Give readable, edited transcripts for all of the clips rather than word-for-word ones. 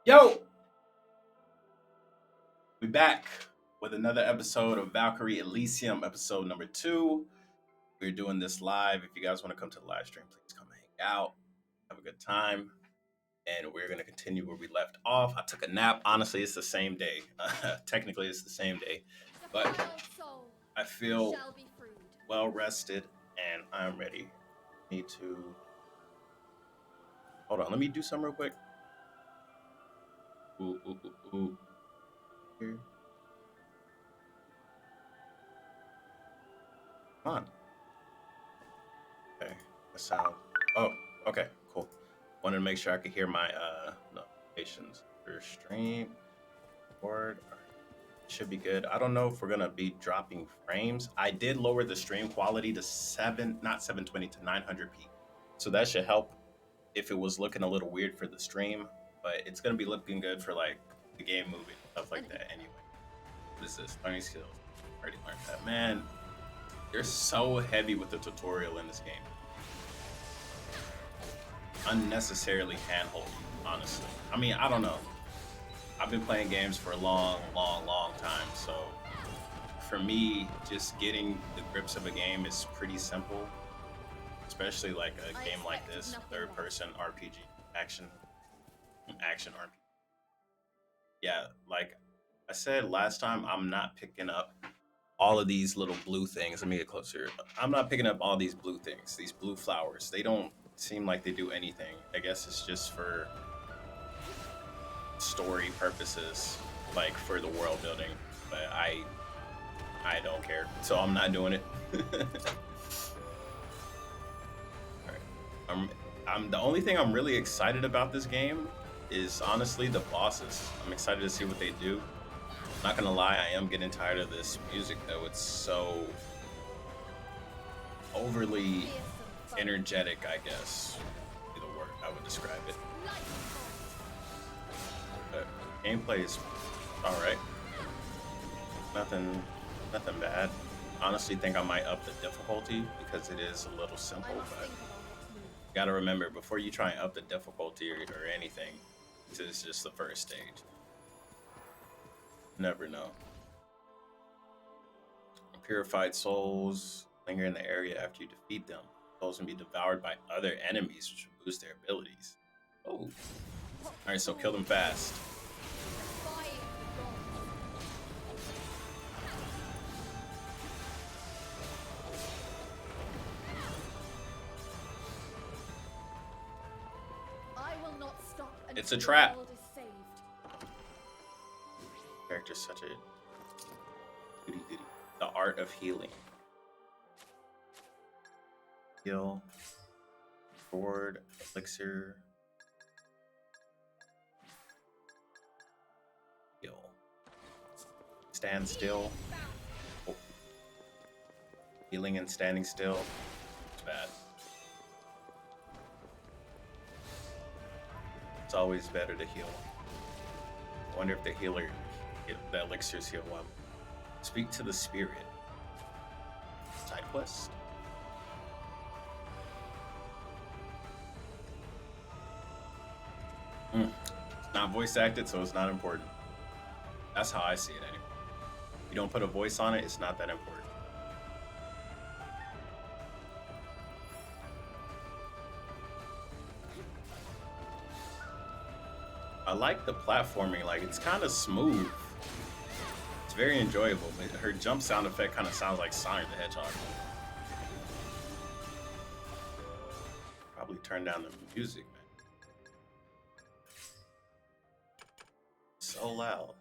Yo, we back with another episode of Valkyrie Elysium, episode number 2. We're doing this live. If you guys want to come to the live stream, please come hang out, have a good time, and we're gonna continue where we left off. I took a nap. Honestly, it's the same day. Technically, it's the same day, but I feel well rested and I'm ready. Need to hold on. Let me do something real quick. Ooh, ooh, ooh, ooh. Here. Come on. Okay, that sound. Oh, okay, cool. Wanted to make sure I could hear my notifications for stream. Board should be good. I don't know if we're gonna be dropping frames. I did lower the stream quality to not 720 to 900p, so that should help if it was looking a little weird for the stream. But it's gonna be looking good for like the game moving stuff like that. Anyway, what is this? Learning skills. Already learned that. Man, they're so heavy with the tutorial in this game. Unnecessarily handhold, honestly. I mean, I don't know. I've been playing games for a long time, so for me, just getting the grips of a game is pretty simple, especially like a game like this, third-person RPG, action RPG. Yeah, like I said last time, I'm not picking up all of these little blue things. Let me get closer. I'm not picking up all these blue things, these blue flowers. They don't seem like they do anything. I guess it's just for story purposes, like for the world building. But I don't care, so I'm not doing it. All right. I'm the only thing I'm really excited about this game is honestly the bosses. I'm excited to see what they do. Not gonna lie, I am getting tired of this music though. It's so overly energetic, I guess, would be the word I would describe it. But gameplay is alright. Nothing bad. Honestly think I might up the difficulty because it is a little simple, but you gotta remember before you try and up the difficulty or anything, this is just the first stage. Never know. Purified souls linger in the area after you defeat them. Souls can be devoured by other enemies, which will boost their abilities. Oh. Alright, so kill them fast. It's a trap. Character's such a goody goody. The art of healing. Heal. Forward. Elixir. Heal. Stand still. Oh. Healing and standing still. It's bad. It's always better to heal. I wonder if the healer, if the elixirs heal one. Speak to the spirit. Side quest. It's not voice acted, so it's not important. That's how I see it anyway. If you don't put a voice on it, it's not that important. I like the platforming, like it's kind of smooth. It's very enjoyable. Her jump sound effect kind of sounds like Sonic the Hedgehog. Probably turn down the music, man. So loud.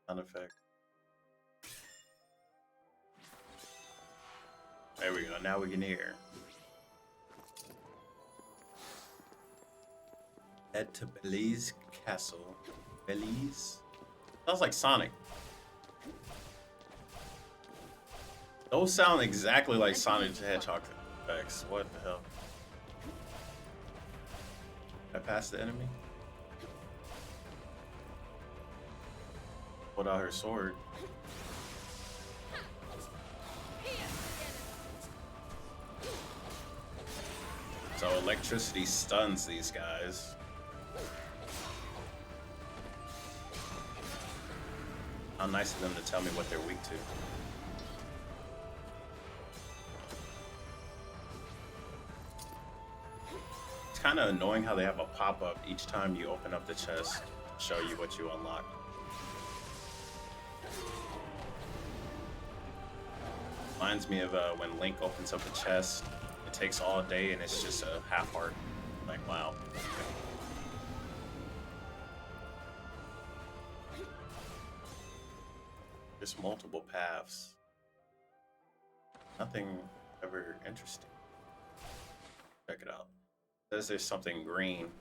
Sound effect. There we go. Now we can hear. Head to Belize Castle. Belize? Sounds like Sonic. Those sound exactly like Sonic the Hedgehog effects. What the hell? Did I pass the enemy? Pulled out her sword. So electricity stuns these guys. How nice of them to tell me what they're weak to. It's kind of annoying how they have a pop-up each time you open up the chest to show you what you unlock. Reminds me of when Link opens up the chest. It takes all day and it's just a half heart. Like, wow. There's multiple paths. Nothing ever interesting. Check it out. It says there's something green.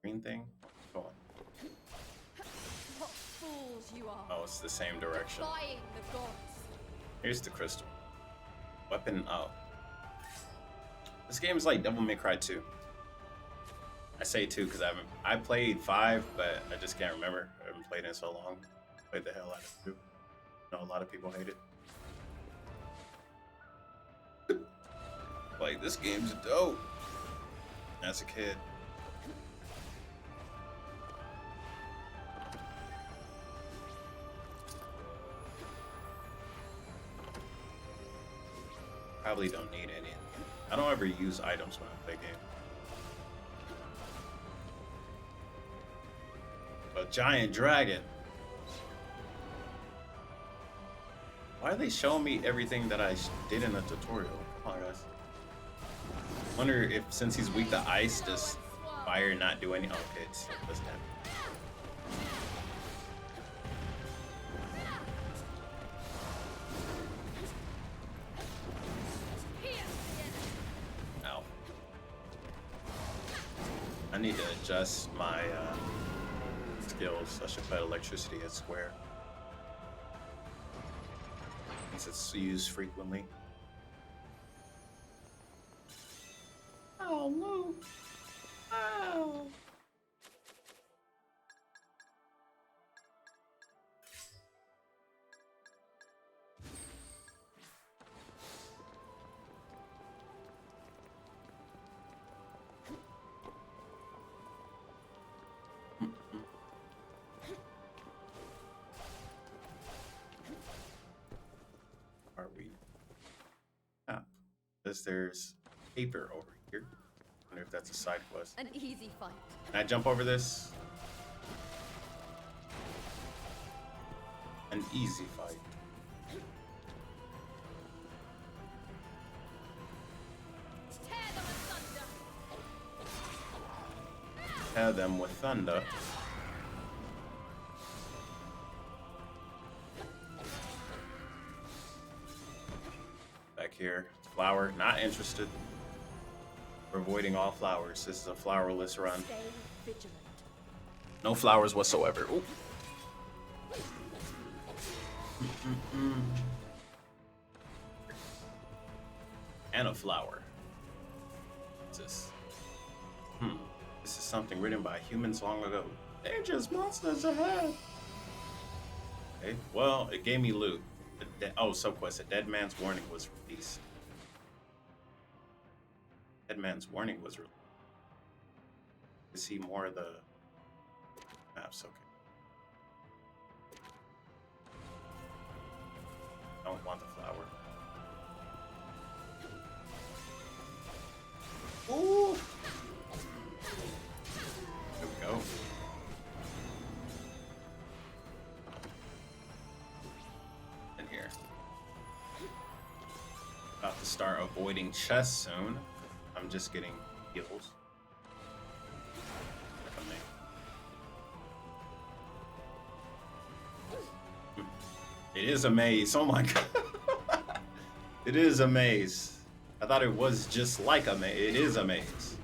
Green thing? Go on. What fools you are. Oh, it's the same direction. Defying the gods. Here's the crystal. Weapon, oh. This game is like Devil May Cry 2. I say 2 because I played 5, but I just can't remember. I haven't played it in so long. Played the hell out of 2. I know a lot of people hate it. Like, this game's dope. As a kid. Probably don't need any. I don't ever use items when I play games. A giant dragon. Why are they showing me everything that I did in the tutorial? Come on, guys. Wonder if since he's weak to ice, does fire not do any? Okay, it doesn't happen. Ow. I need to adjust my skills. I should put electricity at square. Since it's used frequently. Oh no! Oh! Are we? Ah, because there's paper over here. I wonder if that's a side quest. An easy fight. Can I jump over this? An easy fight. Tear them with thunder. Tear them with thunder. Back here. Flower. Not interested. We're avoiding all flowers. This is a flowerless run. Stay vigilant. No flowers whatsoever. Ooh. And a flower. What's this? This is something written by humans long ago. Dangerous monsters ahead. Okay. Well, it gave me loot. Subquest. A dead man's warning was released. Dead man's warning was released. To see more of the maps. Okay. Don't want the flower. Ooh! There we go. In here. About to start avoiding chests soon. I'm just getting heals. It is a maze. Oh my god. It is a maze. I thought it was just like a maze. It is a maze.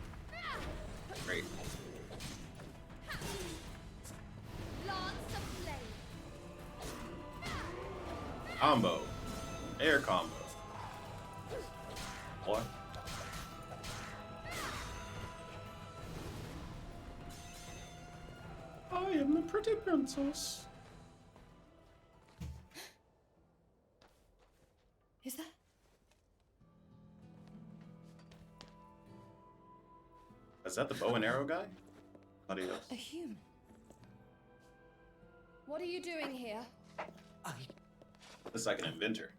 Great. Combo. Air combo. What? I am the pretty princess. Is that the bow and arrow guy? Somebody else. A human. What are you doing here? Looks like an inventor.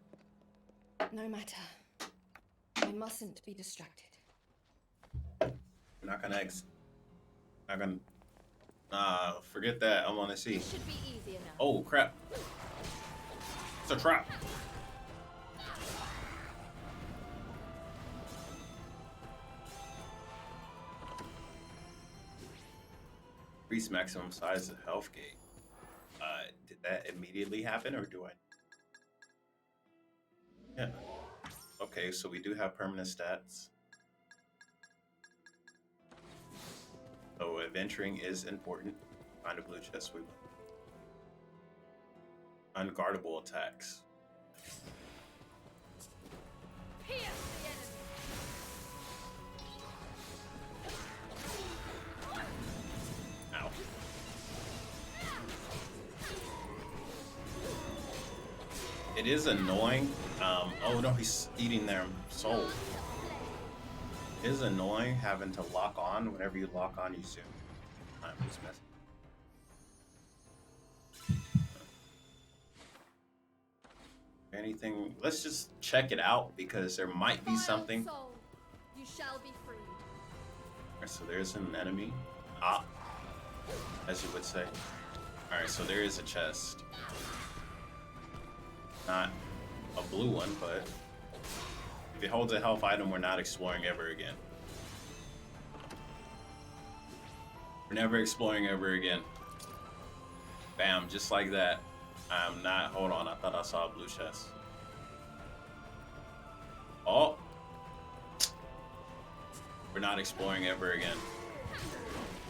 No matter. I mustn't be distracted. We're not gonna not gonna forget that. I wanna see. This should be easy enough. Oh crap. It's a trap. Increase maximum size of health gate. Did that immediately happen or do I? Yeah. Okay, so we do have permanent stats. So adventuring is important. Find a blue chest. We unguardable attacks. Pierce the enemy. Ow. It is annoying. Oh no, he's eating their soul. It is annoying having to lock on. Whenever you lock on, you zoom. I'm just messing. Anything? Let's just check it out because there might be Vile something. soul, you shall be freed. So there's an enemy. Ah, as you would say. Alright, so there is a chest. Not a blue one, but if it holds a health item, we're not exploring ever again. We're never exploring ever again. Bam, just like that. I'm not, hold on, I thought I saw a blue chest. Oh! We're not exploring ever again.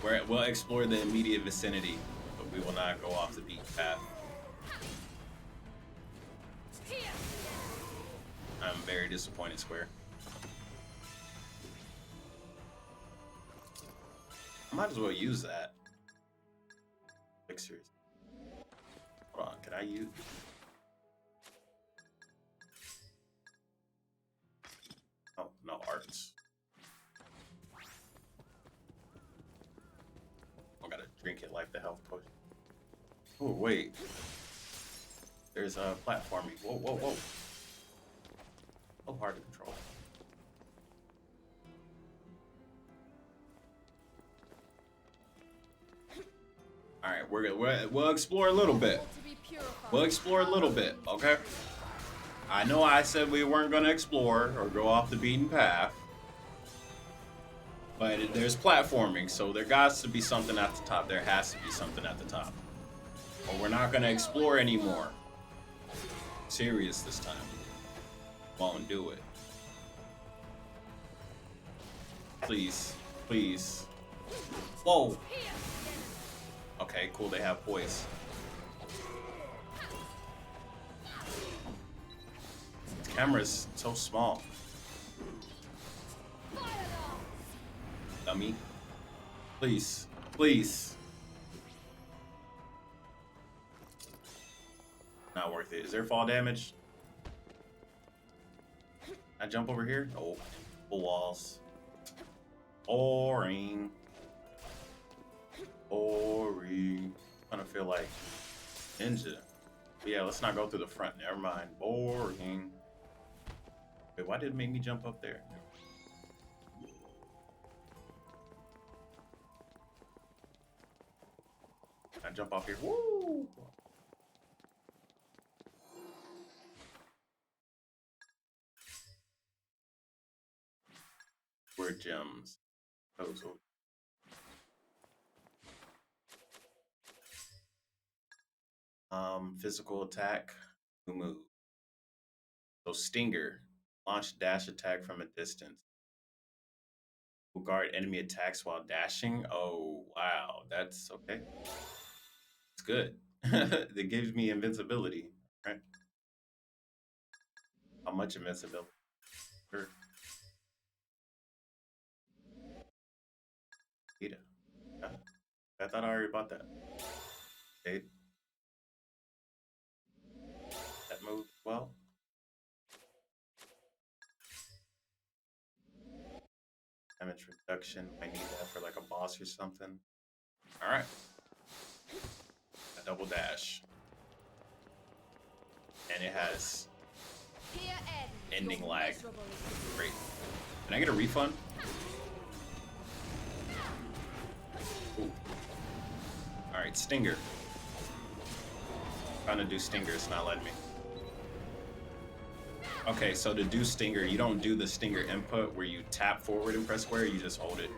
We'll explore the immediate vicinity, but we will not go off the beaten path. I'm very disappointed, Square. I might as well use that. Fixers. Hold on, can I use? Oh, no arts. I gotta drink it like the health potion. Oh, wait. There's a platforming. Whoa, whoa, whoa. So hard to control. All right, we'll explore a little bit. We'll explore a little bit, okay? I know I said we weren't gonna explore or go off the beaten path, but there's platforming, so there got to be something at the top. There has to be something at the top, or we're not gonna explore anymore. Serious this time. Won't do it. Please, please. Whoa. Okay, cool. They have poise. This camera's so small. Dummy. Please, please. Not worth it. Is there fall damage? I jump over here? Oh, full walls. Boring. Boring. I kind of feel like ninja. But yeah, let's not go through the front. Never mind. Boring. Wait, why did it make me jump up there? I jump off here. Woo! Where gems? Those. Physical attack. Who move? So Stinger. Launch dash attack from a distance. Will guard enemy attacks while dashing. Oh wow, that's okay. It's good. It gives me invincibility. Right? How much invincibility? Sure. Ada. Yeah. I thought I already bought that. Okay. That move well. damage reduction. I need that for like a boss or something. All right. A double dash. And it has Here ends ending your lag. miserable Great. Can I get a refund? Ooh. All right, Stinger. Trying to do Stinger, it's not letting me. Okay, so to do Stinger, you don't do the Stinger input where you tap forward and press square, you just hold it,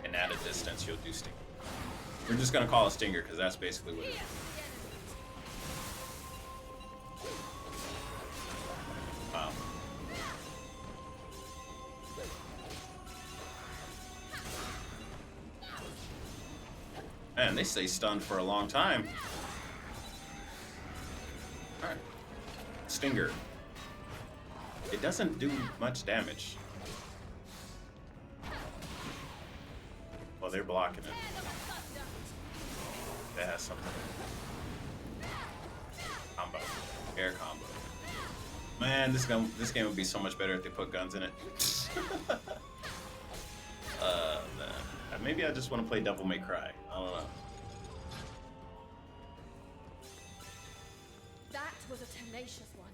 and at a distance, you'll do Stinger. We're just gonna call it Stinger, because that's basically what it is. Wow. Man, they stay stunned for a long time. Alright. Stinger. It doesn't do much damage. Well, they're blocking it. That has something. Combo. Air combo. Man, this game would be so much better if they put guns in it. Man. Maybe I just want to play Devil May Cry. I don't know. That was a tenacious one.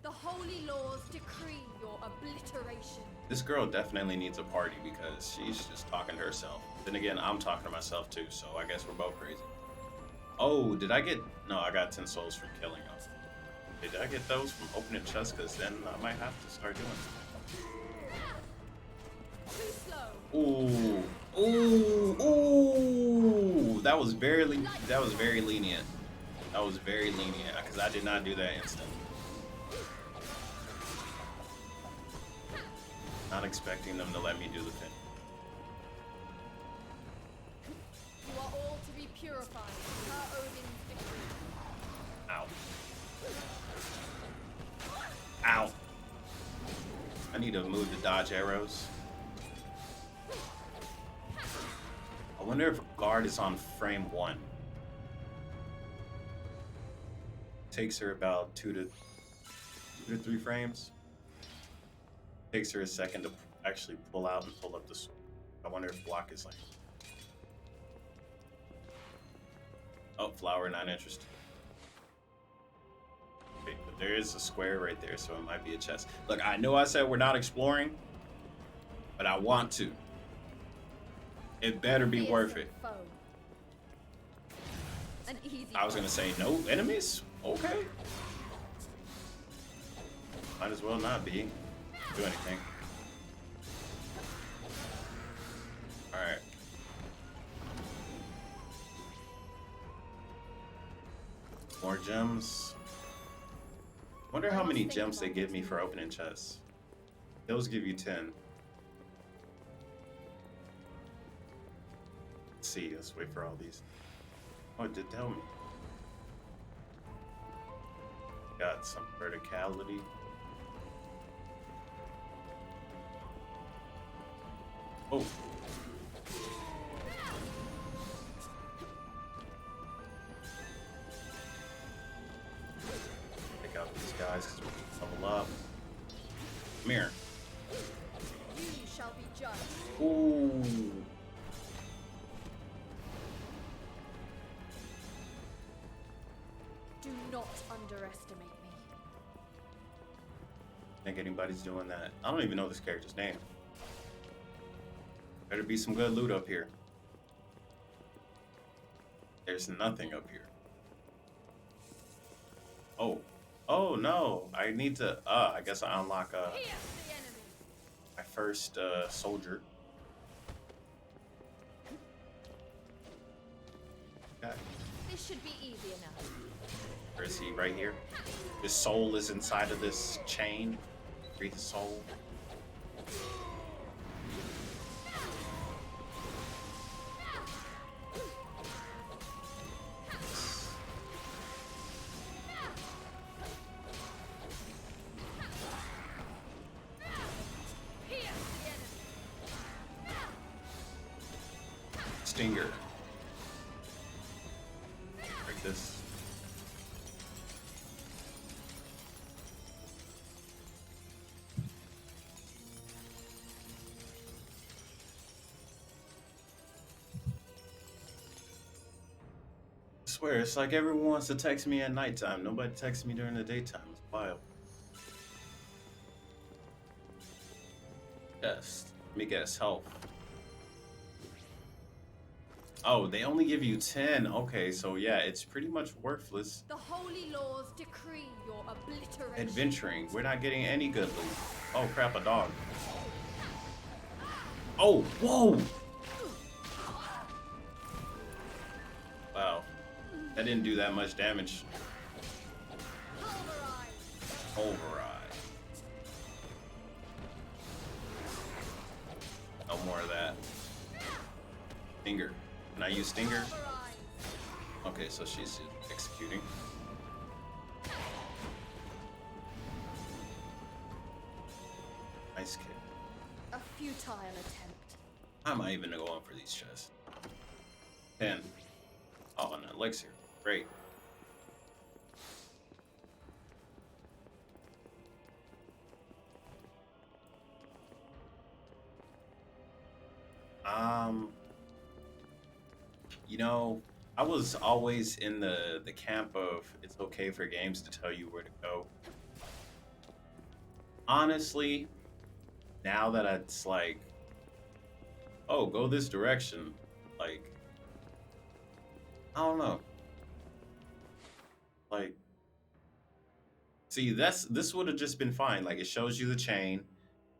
The holy laws decree your obliteration. This girl definitely needs a party because she's just talking to herself. Then again, I'm talking to myself too, so I guess we're both crazy. Oh, did I get... No, I got 10 souls from killing them. Did I get those from opening chests? Because then I might have to start doing it. Too slow. Ooh. Ooh. Ooh. That was very lenient. That was very lenient because I did not do that instant. Not expecting them to let me do the thing. You are all to be purified. Her Odin's decree. Ow. Ow. I need to move the dodge arrows. I wonder if guard is on frame 1. Takes her about 2 to 3 frames. Takes her a second to actually pull out and pull up the sword. I wonder if block is like... Oh, flower, not interested. Okay, but there is a square right there, so it might be a chest. Look, I know I said we're not exploring, but I want to. It better be worth it. Foe. An easy I was gonna say no enemies? Okay. Might as well not be. Do anything. Alright. More gems. Wonder how many gems they give me for opening chests. Those give you 10. Let's see, let's wait for all these. Oh, it did tell me. Got some verticality. Oh. Take out these guys because we can level up. Come here. You shall be judged. Ooh. Do not underestimate me. I think anybody's doing that. I don't even know this character's name. Better be some good loot up here. There's nothing up here. Oh. Oh no. I need to I guess I unlock Pierce the enemy. my first soldier. Okay. This should be easy enough. Where is he? Right here. His soul is inside of this chain. Breathe his soul. Pierce the enemy. Stinger. Break this. I swear, it's like everyone wants to text me at nighttime. Nobody texts me during the daytime. It's wild. Yes. Let me guess. Health. Oh, they only give you 10. Okay, so yeah, it's pretty much worthless. The holy laws decree your obliteration. Adventuring. We're not getting any good loot. Oh crap, a dog. Oh, whoa! Wow. That didn't do that much damage. Override. No more of that. Stinger. Can I use Stinger? Okay, so she's executing. Nice kick. A futile attempt. How am I even going for these chests? 10. Oh, an elixir. Great. You know, I was always in the camp of it's okay for games to tell you where to go. Honestly, now that it's like, oh, go this direction, like, I don't know. Like, see, this would have just been fine. Like, it shows you the chain,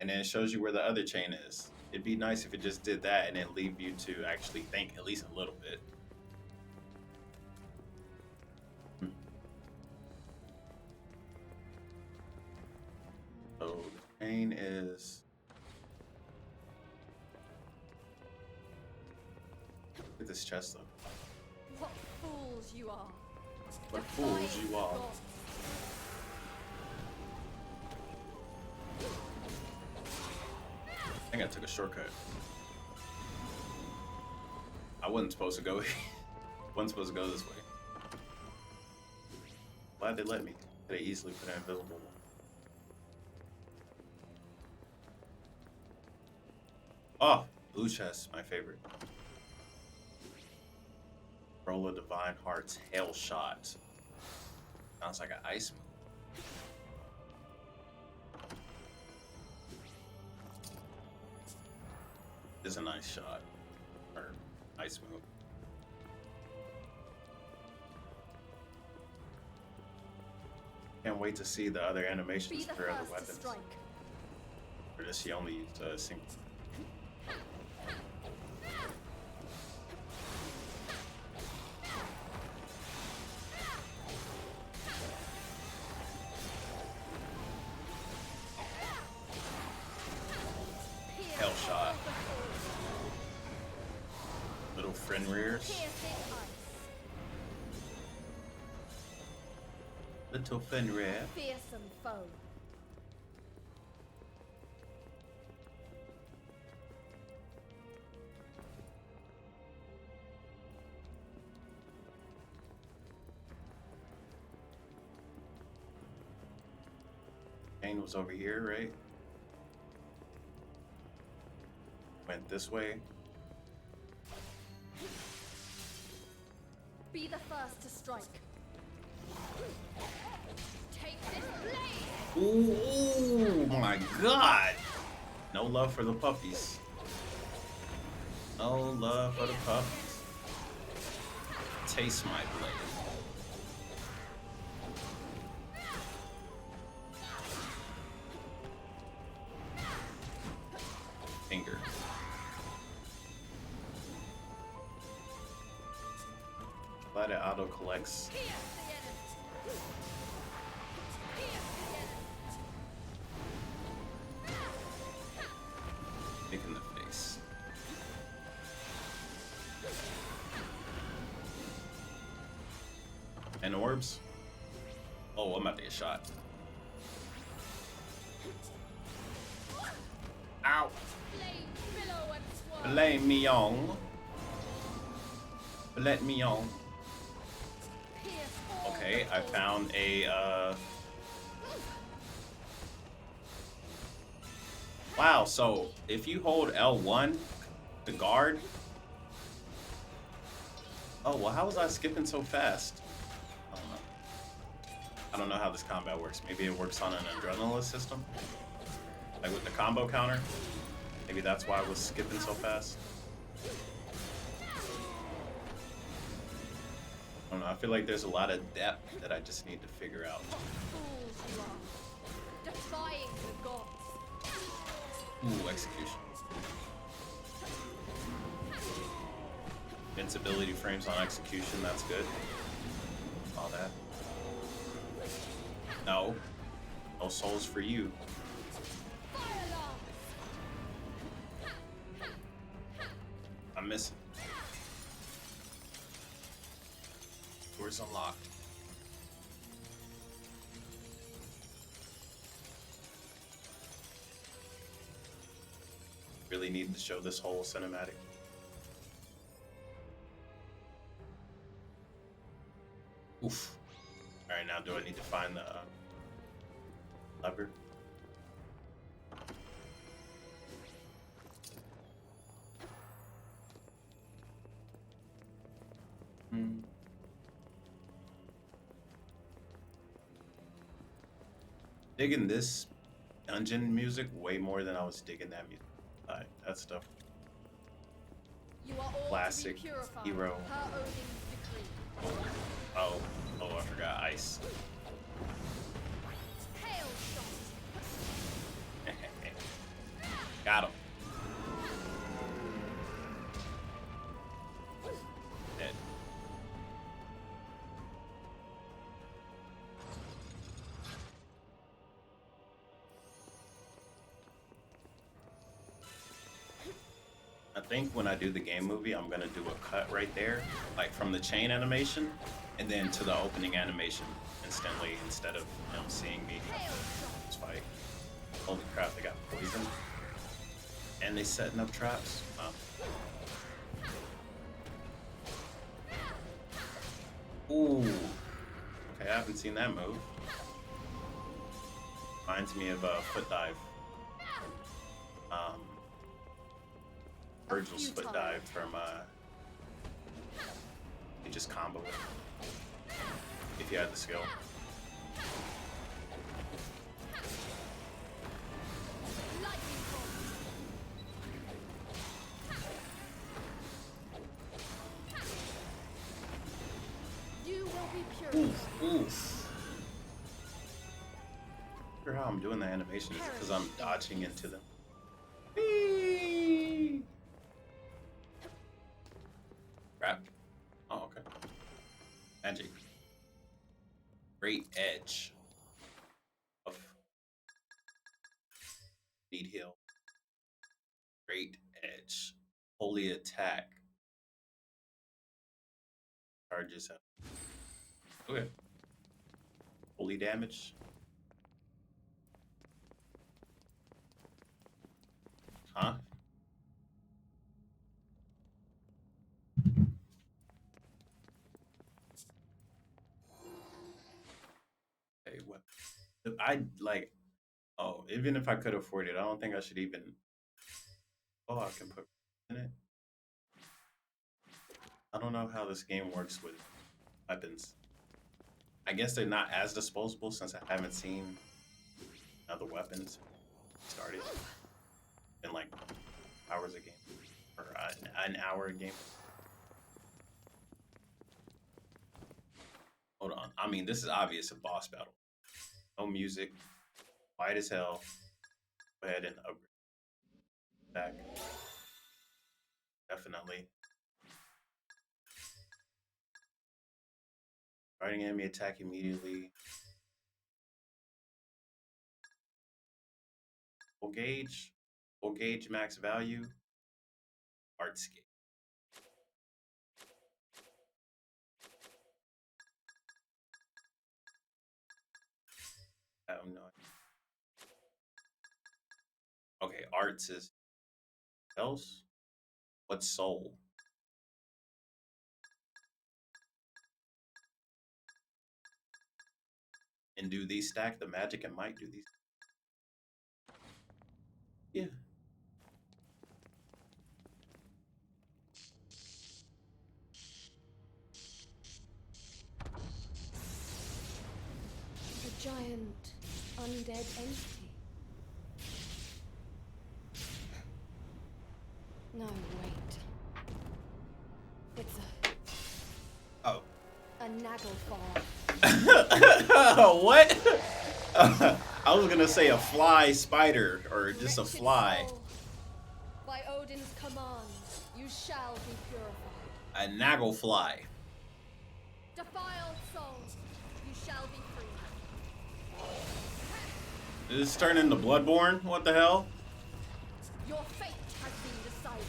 and then it shows you where the other chain is. It'd be nice if it just did that and then leave you to actually think at least a little bit. So the chain is. Look at this chest though. What fools you are. What fools you are. I think I took a shortcut. I wasn't supposed to go. Wasn't supposed to go this way. Glad they let me. Could have easily put an invisible one. Oh, blue chest, my favorite. Roll of Divine Heart's Hail Shot. Sounds like an ice move. Is a nice shot. Or ice move. Can't wait to see the other animations for other weapons. Or does he only use a single? Hell shot. Little friend rears. Little Fenrir. Fearsome foe. Kane was over here, right? Went this way. Be the first to strike. Take this blade. Ooh, my God! No love for the puppies. No love for the puppies. Taste my blade. Finger. Glad it auto collects. Kick in the face. And orbs. Oh, I'm about to get shot. Ow! Blame me on. Let me on. Okay, I found a Wow, so if you hold L1 to guard, Oh, well, how was I skipping so fast? I don't know. I don't know how this combat works. Maybe it works on an adrenaline system, like with the combo counter. Maybe that's why I was skipping so fast. I don't know. I feel like there's a lot of depth that I just need to figure out. Fools you are, defying the gods. Ooh, execution. Invincibility frames on execution. That's good. All that. No. No souls for you. Fire alarm! I'm missing. Doors unlocked. Really need to show this whole cinematic. Oof. All right, now do I need to find the lever? Hmm. Digging this dungeon music way more than I was digging that music. That stuff. You are all Classic to be purified hero. per Odin's decree. Oh, oh, I forgot ice. Hail shot! Got him. Dead. I think when I do the game movie, I'm gonna do a cut right there, like from the chain animation, and then to the opening animation instantly instead of seeing me have Hail to shot! this fight. Holy crap, they got poison. And they setting up traps. Wow. Ooh. Okay, I haven't seen that move. Reminds me of a foot dive. Um, Virgil's foot dive from you just combo it if you had the skill. Lightning bolt! You will be purified. Oof, oof. I wonder how I'm doing the animation. Is it because I'm dodging into them? Whee! Crap. Oh, okay. Magic. Great edge of Need heal. Great edge. Holy attack. Charges up. Okay. Holy damage. Huh? Hey, what? I like. Oh, even if I could afford it, I don't think I should even. Oh, I can put in it. I don't know how this game works with weapons. I guess they're not as disposable since I haven't seen other weapons started in like hours a game or an hour a game. Hold on. I mean, this is obvious a boss battle. No music. Quiet as hell. Go ahead and upgrade back. Definitely. Fighting enemy attack immediately. Full gauge. Full gauge max value. Artscape. I don't know. Okay, arts is else. What's soul? And do these stack the magic and might do these? Yeah. giant undead entity. No, wait. It's Oh. a Naglfar. What? I was gonna say a fly spider or just a Wretched fly. soul, by Odin's command, you shall be purified. A naggle fly. Defiled soul, you shall be free. Did this turn into Bloodborne? What the hell? Your fate has been decided.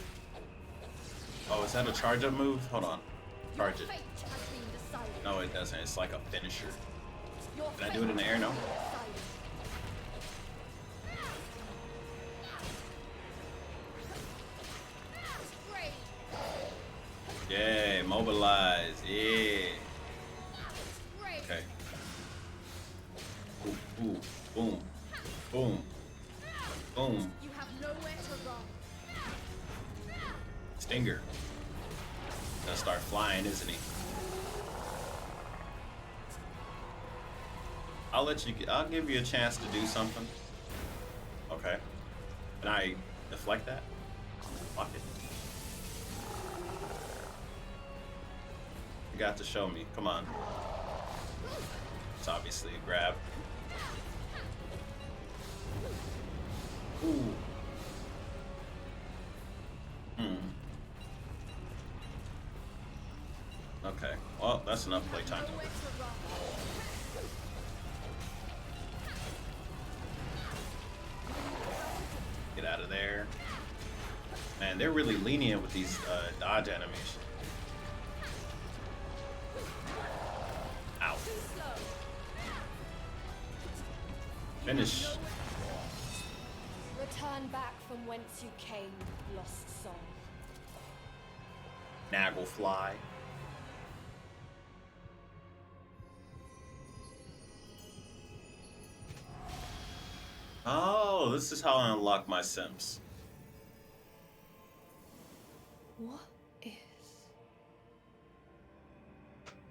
Oh, is that a charge up move? Hold on. Charge Your it. fate has been decided. No, it doesn't. It's like a finisher. Your Can I do it in the air? No. fate has been decided. Great. Yeah, mobilize. Yeah. Great. Okay. Ooh, ooh, boom, boom, boom. You have nowhere to run. Stinger. Gonna start flying, isn't he? I'll give you a chance to do something. Okay. Can I deflect that? Block it. You got to show me. Come on. It's obviously a grab. Ooh. Okay. Well, that's enough playtime. Nowhere to run. Get out of there. Man, they're really lenient with these dodge animations. Ow. Too slow. Finish. Return back from whence you came, lost soul. Naggle fly. Oh, this is how I unlock my Sims. What is?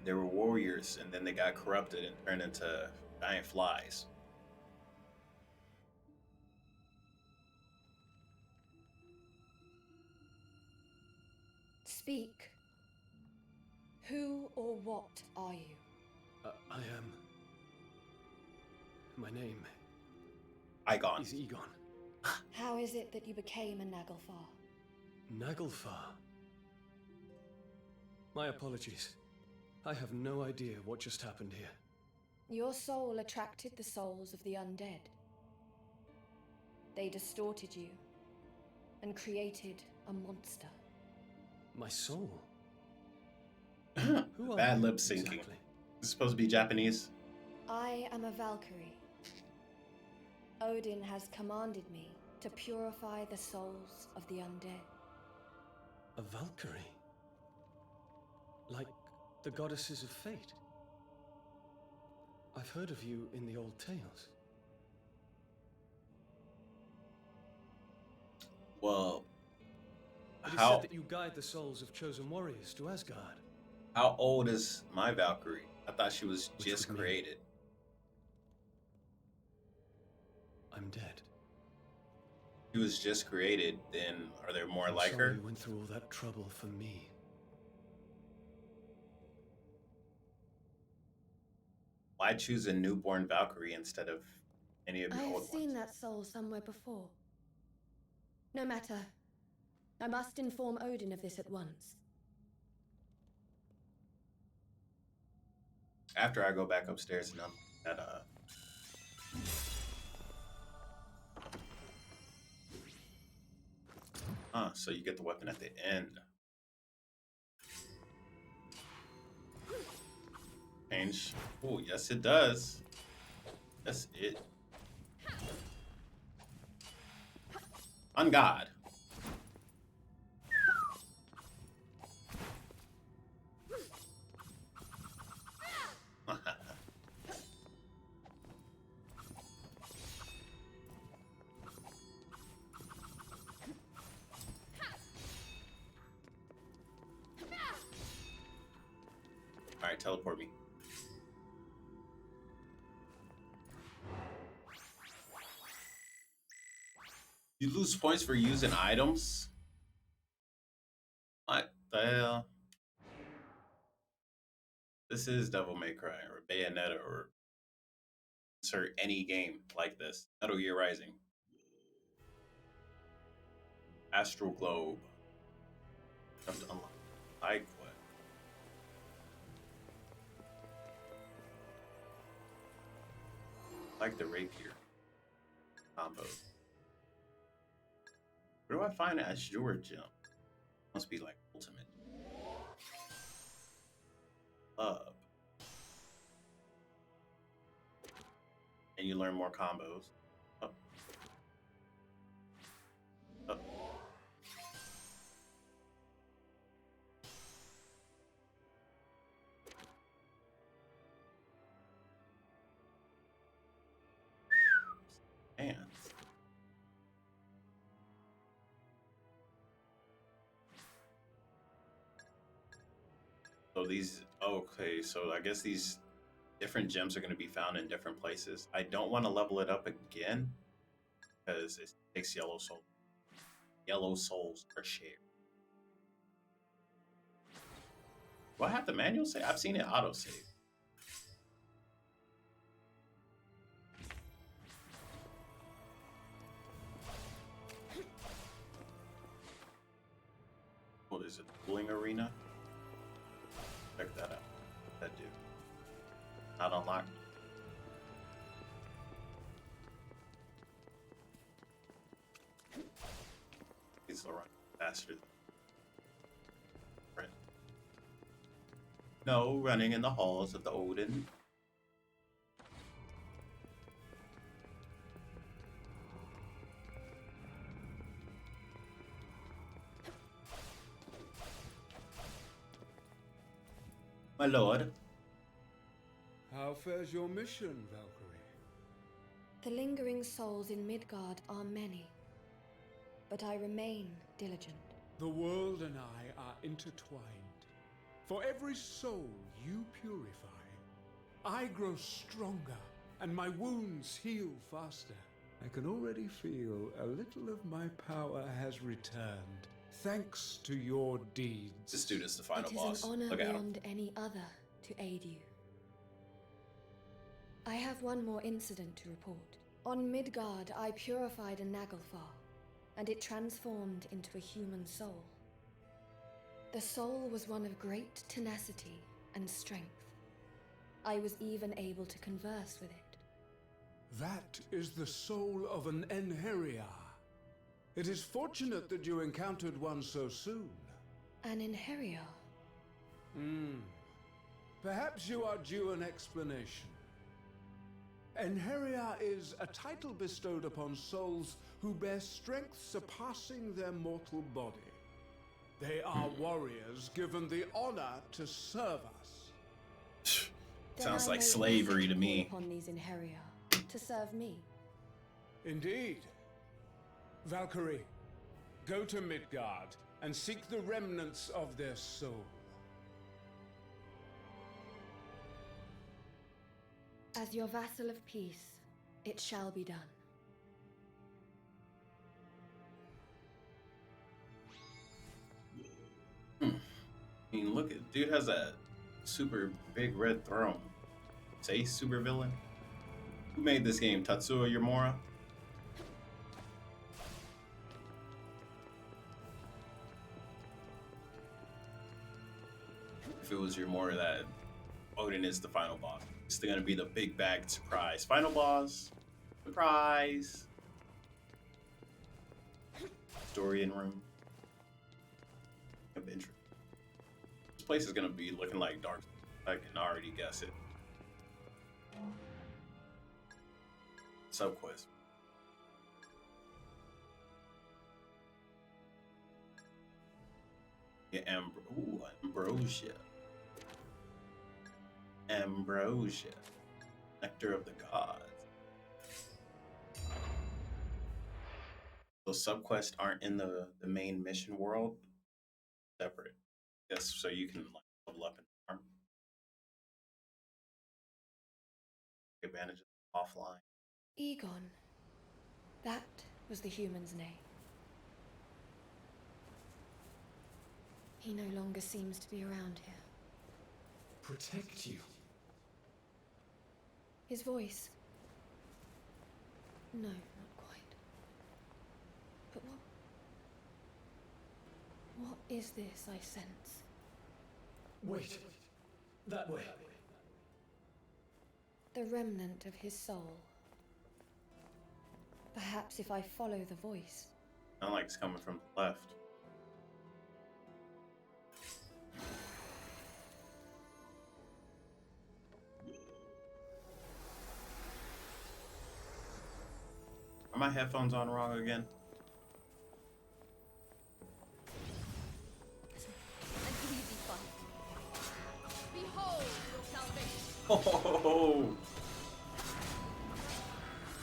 They were warriors, and then they got corrupted and turned into giant flies. Speak. Who or what are you? I am. My name Igon. is Egon. How is it that you became a Naglfar? Naglfar. My apologies. I have no idea what just happened here. Your soul attracted the souls of the undead. They distorted you and created a monster. My soul? Who are Bad you lip syncing. exactly? It's supposed to be Japanese. I am a Valkyrie. Odin has commanded me to purify the souls of the undead. A Valkyrie? Like the goddesses of fate? I've heard of you in the old tales. Well, It is how said that you guide the souls of chosen warriors to Asgard. how old is my Valkyrie? I thought she was Which just would mean- created. I'm dead. She was just created. Then are there more I'm like sorry her? you went through all that trouble for me. Why choose a newborn Valkyrie instead of any of I your have old seen ones? that soul somewhere before. No matter. I must inform Odin of this at once. After I go back upstairs and that so you get the weapon at the end. Change. Oh, yes it does. That's it. On God. Alright, teleport me. You lose points for using items? What the hell? This is Devil May Cry or Bayonetta or insert any game like this. Metal Gear Rising. Astral Globe. Have to unlock side quest. Like the rapier combo. Where do I find an Azure gem? Must be like ultimate. Club. And you learn more combos. Up. Up. Man. So these, okay, so I guess these different gems are going to be found in different places. I don't want to level it up again because it takes yellow souls per share. Do I have the manual save? I've seen it auto save. What is it? Dueling arena? Check that out. That dude. Not unlocked. He's the run faster. Right. No running in the halls of the Odin. My lord. How fares your mission, Valkyrie? The lingering souls in Midgard are many, but I remain diligent. The world and I are intertwined. For every soul you purify, I grow stronger and my wounds heal faster. I can already feel a little of my power has returned, thanks to your deeds. This dude is the final It boss. is an honor Look at him. beyond any other to aid you. I have one more incident to report. On Midgard, I purified a Naglfar, and it transformed into a human soul. The soul was one of great tenacity and strength. I was even able to converse with it. That is the soul of an Enheria. It is fortunate that you encountered one so soon. An Inherior? Perhaps you are due an explanation. Enheria is a title bestowed upon souls who bear strength surpassing their mortal body. They are warriors given the honor to serve us. Sounds Then I like may slavery also to me. call upon these Inherior to serve me. Indeed. Valkyrie, go to Midgard and seek the remnants of their soul. As your vassal of peace, it shall be done. I mean, look at dude has a super big red throne. Say super villain. Who made this game? Tatsuya Yamura? If it was Yamura, that Odin is the final boss. It's gonna be the big bag surprise. Final boss. Surprise. Story in room. Of interest. This place is gonna be looking like dark. I can already guess it. Subquest. Yeah, Ambrosia. Ambrosia. Nectar of the Gods. So subquests aren't in the main mission world. Separate. Yes, so you can like level up and farm. Take advantage of offline. Egon, that was the human's name. He no longer seems to be around here. Protect you? His voice. No, not quite. But what is this I sense? Wait. That way. The remnant of his soul. Perhaps if I follow the voice. Sound like it's coming from the left. Are my headphones on wrong again? An easy fight. Behold your salvation. Oh!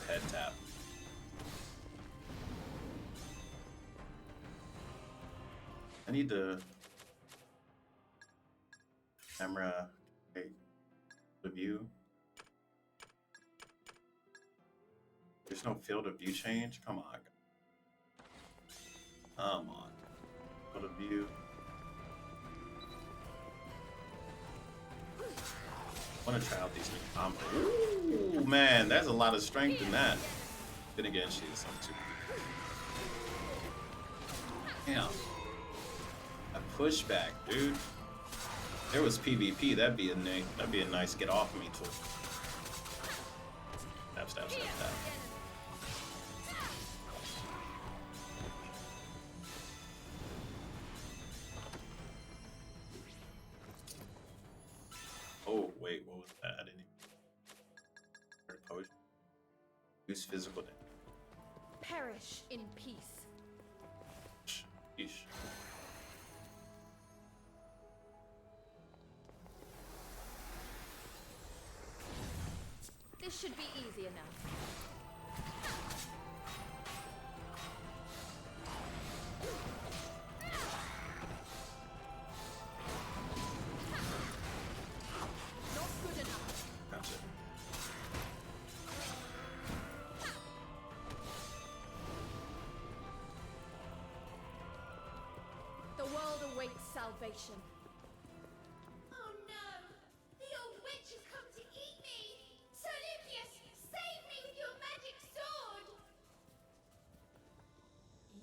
Head tap. I need the camera. Okay. The view. There's no field of view change? Come on. Come on. Field of view. I want to try out these new combos. Ooh, man, there's a lot of strength in that. Then again, she is something too. Damn. A pushback, dude. There was PvP. That'd be a nice get off me tool. Stab, stab, stab, stab. Oh, wait, what was that? I didn't even... Potion. Use physical damage. Perish in peace. Yeesh. This should be easy enough. Not good enough. Gotcha. The world awaits salvation. Oh no! The old witch has come to eat me! Sir Lucius, save me with your magic sword!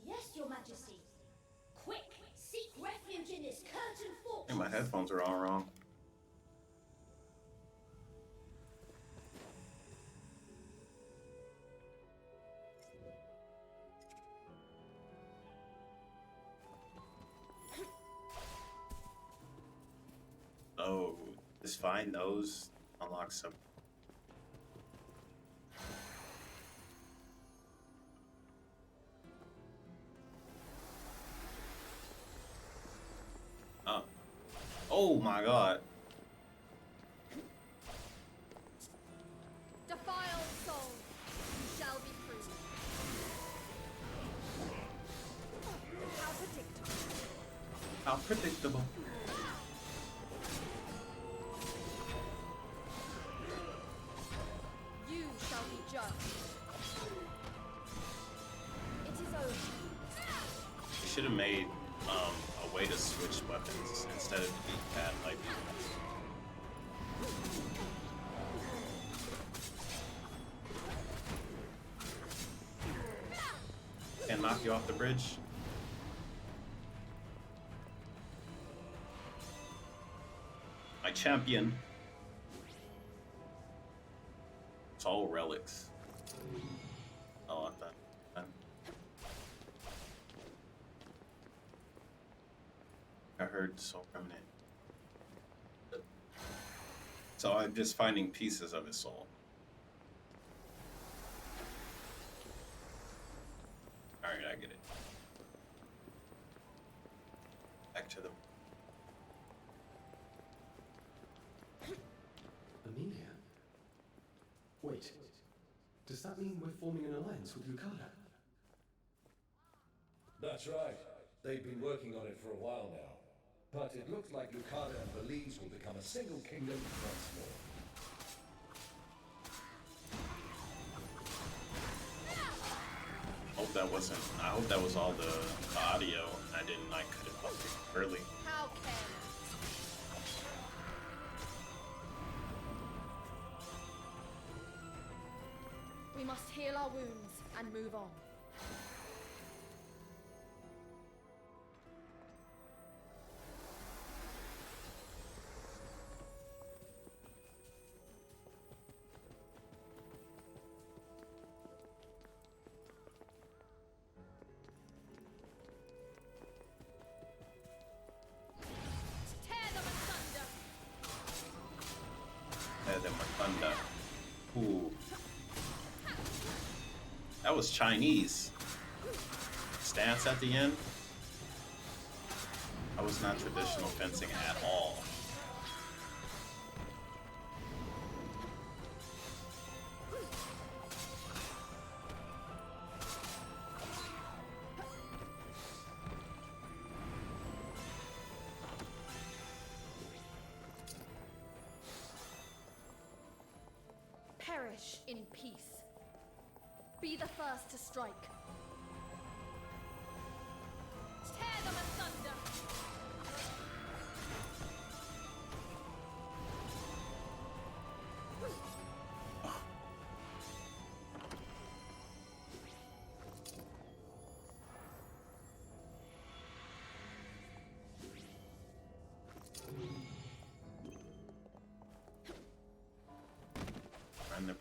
Yes, your majesty. Quick, seek refuge in this curtain I fortress. think my headphones are all wrong. Oh, just find those unlocks some. Oh. Oh my god. Defiled soul, you shall be free. How predictable. How predictable. You shall be judged. It is over. You should have made a way to switch weapons instead of the pad like and knock you off the bridge. My champion. Soul relics. Oh, I thought. I heard soul remnant. So I'm just finding pieces of his soul. Alright, I get it. Back to the... Amelia? Wait. Does that mean we're forming an alliance with Lucada? That's right. They've been working on it for a while now. But it looks like Lucada and Belize will become a single kingdom once more. Oh. that wasn't. I hope that was all the audio. And I didn't like cut it off early. How careless. We must heal our wounds and move on. Tear them asunder. Better than Makunda. Ooh. That was Chinese. Stance at the end. That was not traditional fencing at all. Perish in peace. Be the first to strike. Tear them asunder. And they're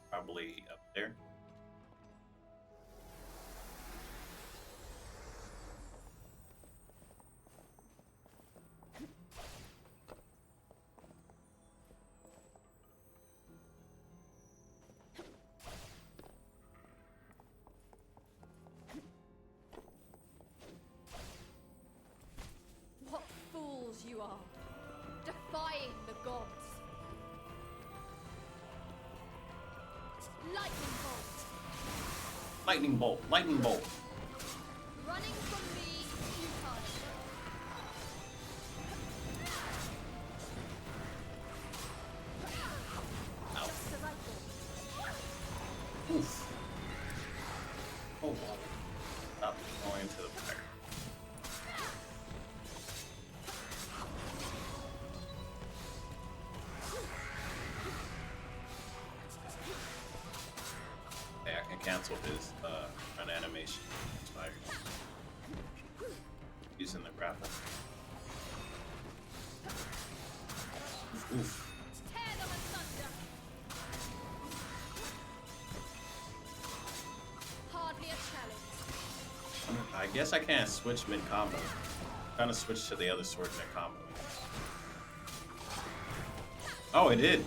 probably up there. What fools you are, defying the gods. Lightning bolt. Lightning bolt. Lightning bolt. Running from me, futile. Ow. Just as I thought. Oof. Oh, wow. Stop going into the fire. Hey, I can cancel his run animation. Expired. Using the grapple. Oof. Tear them asunder. Hardly a challenge. I guess I can't switch mid combo. Trying to switch to the other sword mid combo. Oh, it did.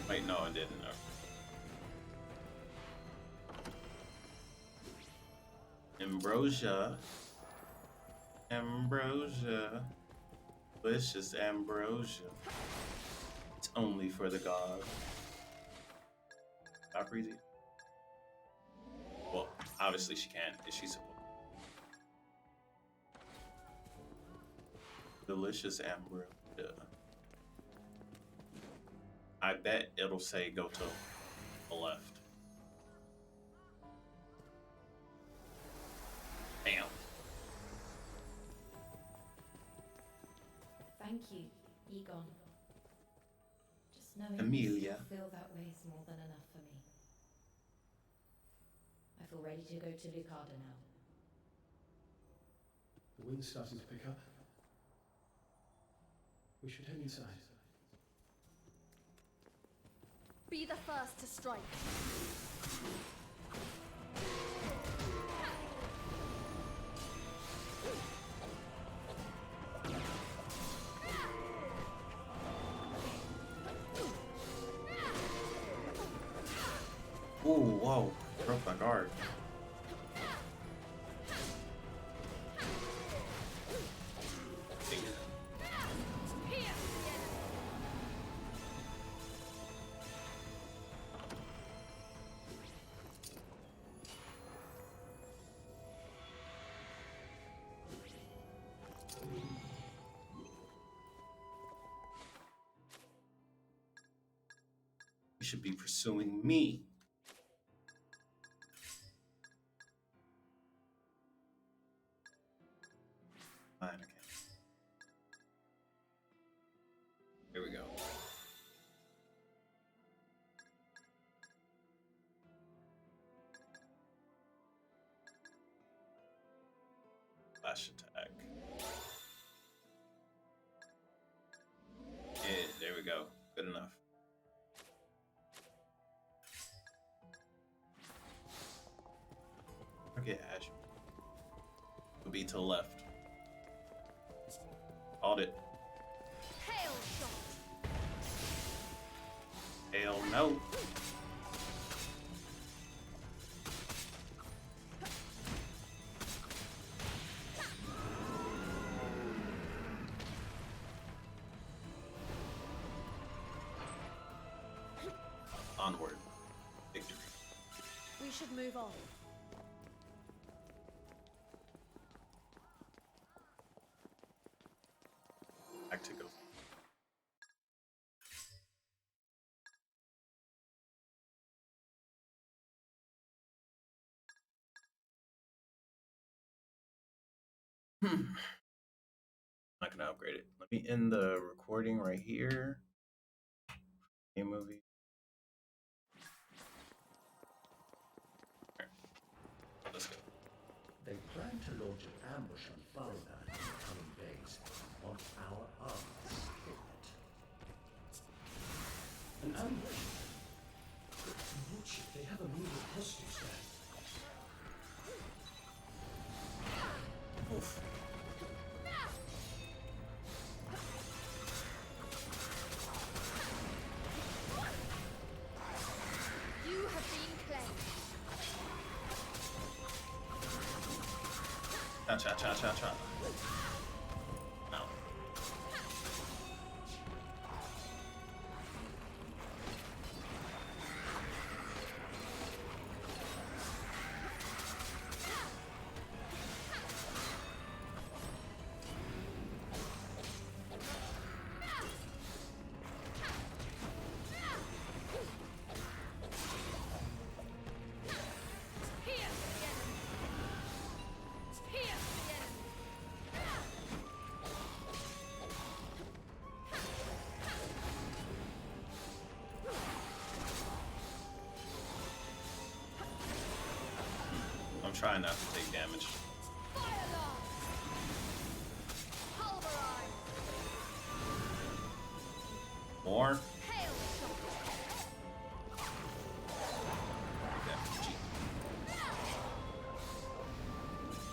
Wait, no, it didn't. Ambrosia. Ambrosia. Delicious ambrosia. It's only for the gods. Not crazy. Well, obviously she can't. Is she supposed to? Delicious ambrosia. I bet it'll say go to the left. Damn. Thank you, Egon. Just knowing Amelia. you feel that way is more than enough for me. I feel ready to go to Lucada now. The wind's starting to pick up. We should head inside. Be the first to strike. Ooh, whoa. Broke my guard. You should be pursuing me. Fine, okay. Here we go. Flash attack. Yeah, there we go. Good enough. Okay, Ash. It'll be to the left. Called it. Hail shot! Hell no. Onward. Victory. We should move on. Back to go. Not gonna upgrade it. Let me end the recording right here. Game movie. Alright, let's go. They plan to launch an ambush on Valkyrie in the coming days. Want our armies hit. An ambush? But, Lordship, they have immediate hostiles there. Oof. You have been claimed. Cha cha cha cha cha. No. Pierce the enemy. Pierce the enemy. I'm trying not to take damage. Fire lance. Pulverize. More? Hail shot. Yeah, G.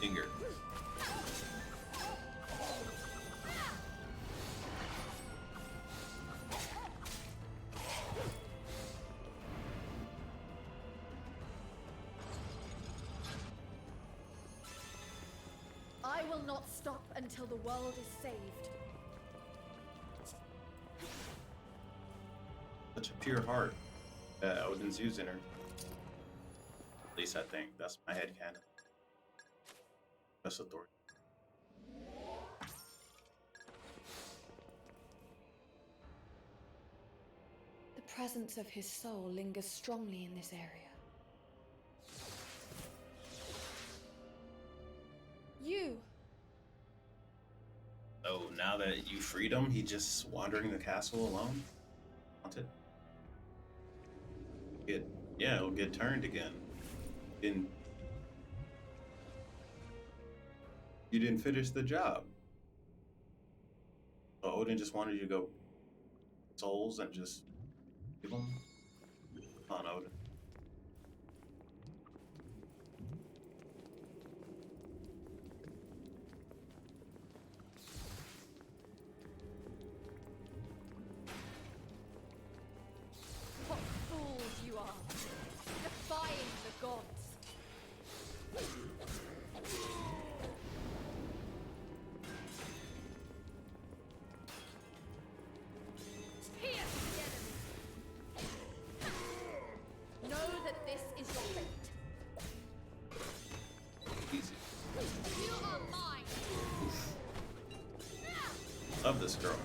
Finger. I will not stop until the world is saved. Such a pure heart that Odin's using her. At least I think. That's my headcanon. That's authority. The presence of his soul lingers strongly in this area. You. Oh, now that you freed him, he just wandering the castle alone? Haunted? It'll get turned again. You didn't finish the job. So Odin just wanted you to go souls and just give them? Come on, Odin. What fools you are. Defying the gods. Pierce the enemy. Know that this is your fate. Easy. You are mine. Love this girl.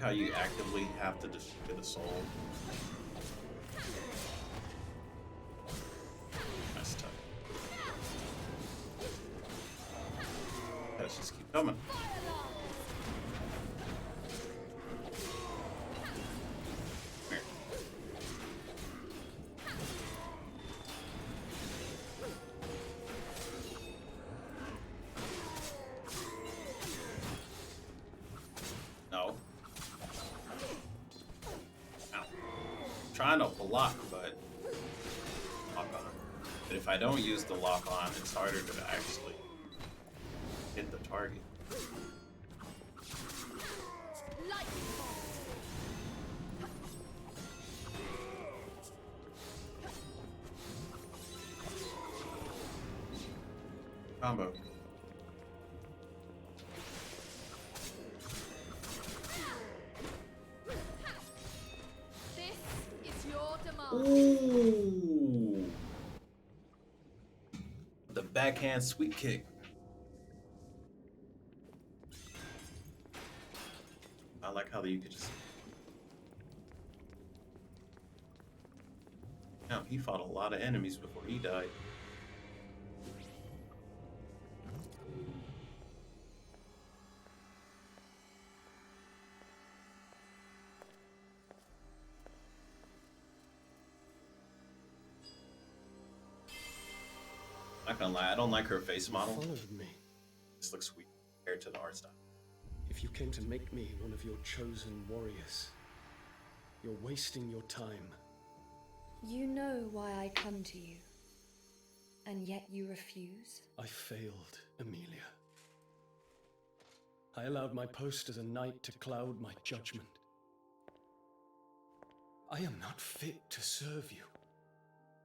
how you actively have to destroy the soul. That's tough. Let's just keep coming. Here. No. Ow. Trying to block, but lock on. But if I don't use the lock on, it's harder to actually hit the target. Combo. This is your demand. Ooh. The backhand sweep kick. I like how you could just. Now he fought a lot of enemies before he died. Not gonna lie, I don't like her face model. Followed me. This looks weak compared to the art style. If you came to make me one of your chosen warriors, you're wasting your time. You know why I come to you, and yet you refuse? I failed, Amelia. I allowed my post as a knight to cloud my judgment. I am not fit to serve you,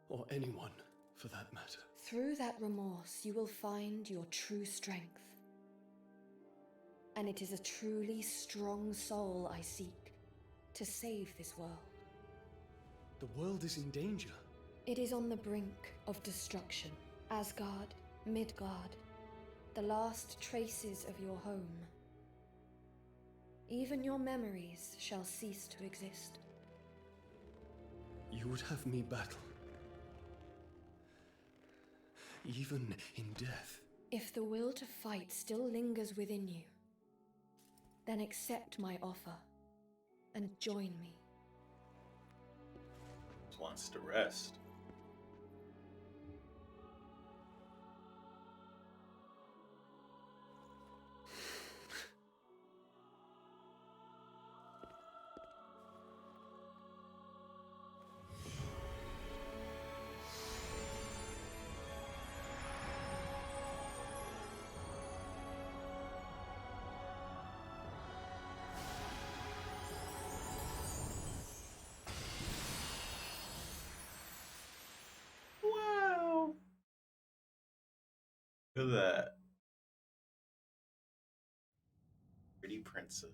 or anyone for that matter. Through that remorse, you will find your true strength. And it is a truly strong soul I seek to save this world. The world is in danger. It is on the brink of destruction. Asgard, Midgard, the last traces of your home. Even your memories shall cease to exist. You would have me battle, even in death. If the will to fight still lingers within you, then accept my offer and join me. Just wants to rest. Wow. Look at that. Pretty princess.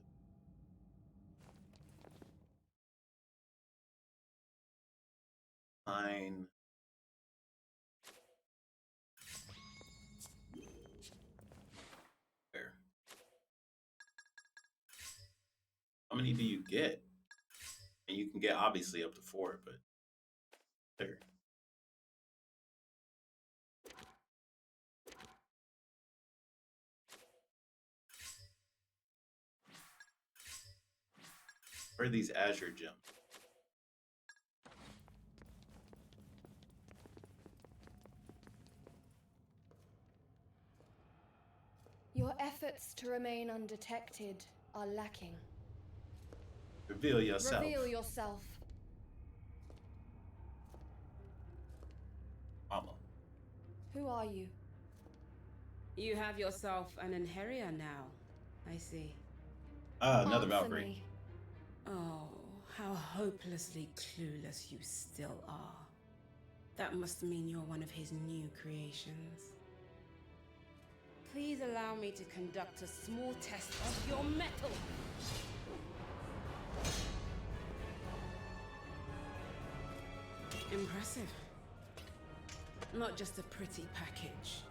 Fine. There. How many do you get? And you can get obviously up to 4, but there. Where are these Azure gems? Your efforts to remain undetected are lacking. Reveal yourself. Reveal yourself. Mama. Who are you? You have yourself an Inheria now, I see. Another Answer Valkyrie. me. Oh, how hopelessly clueless you still are. That must mean you're one of his new creations. Please allow me to conduct a small test of your mettle. Impressive. Not just a pretty package.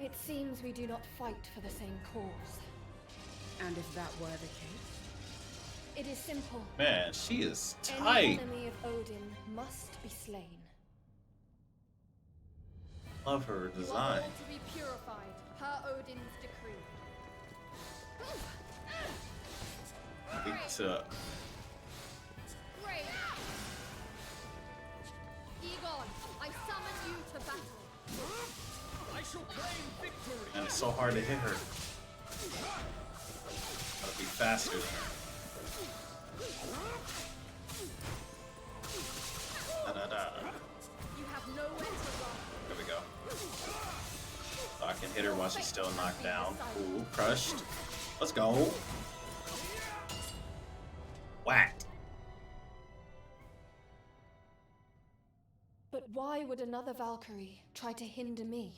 It seems we do not fight for the same cause. And if that were the case, It is simple. Man, she is Any tight. enemy of Odin must be slain. Love her You are design. all to be purified, per Odin's decree. Weak to Great. Egon, I summon you to battle. I shall claim victory. and it's so hard to hit her. Gotta be faster than her. Da-da-da. You have nowhere to run. There we go. So I can hit her while she's still knocked down. Ooh, crushed. Let's go. Whacked. But why would another Valkyrie try to hinder me?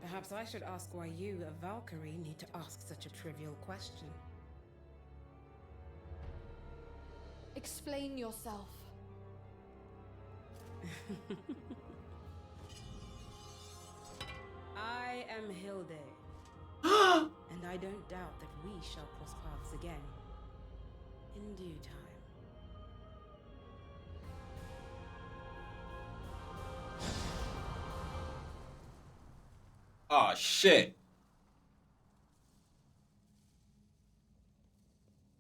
Perhaps I should ask why you, a Valkyrie, need to ask such a trivial question. Explain yourself. I am Hilde, and I don't doubt that we shall cross paths again. In due time. Oh shit.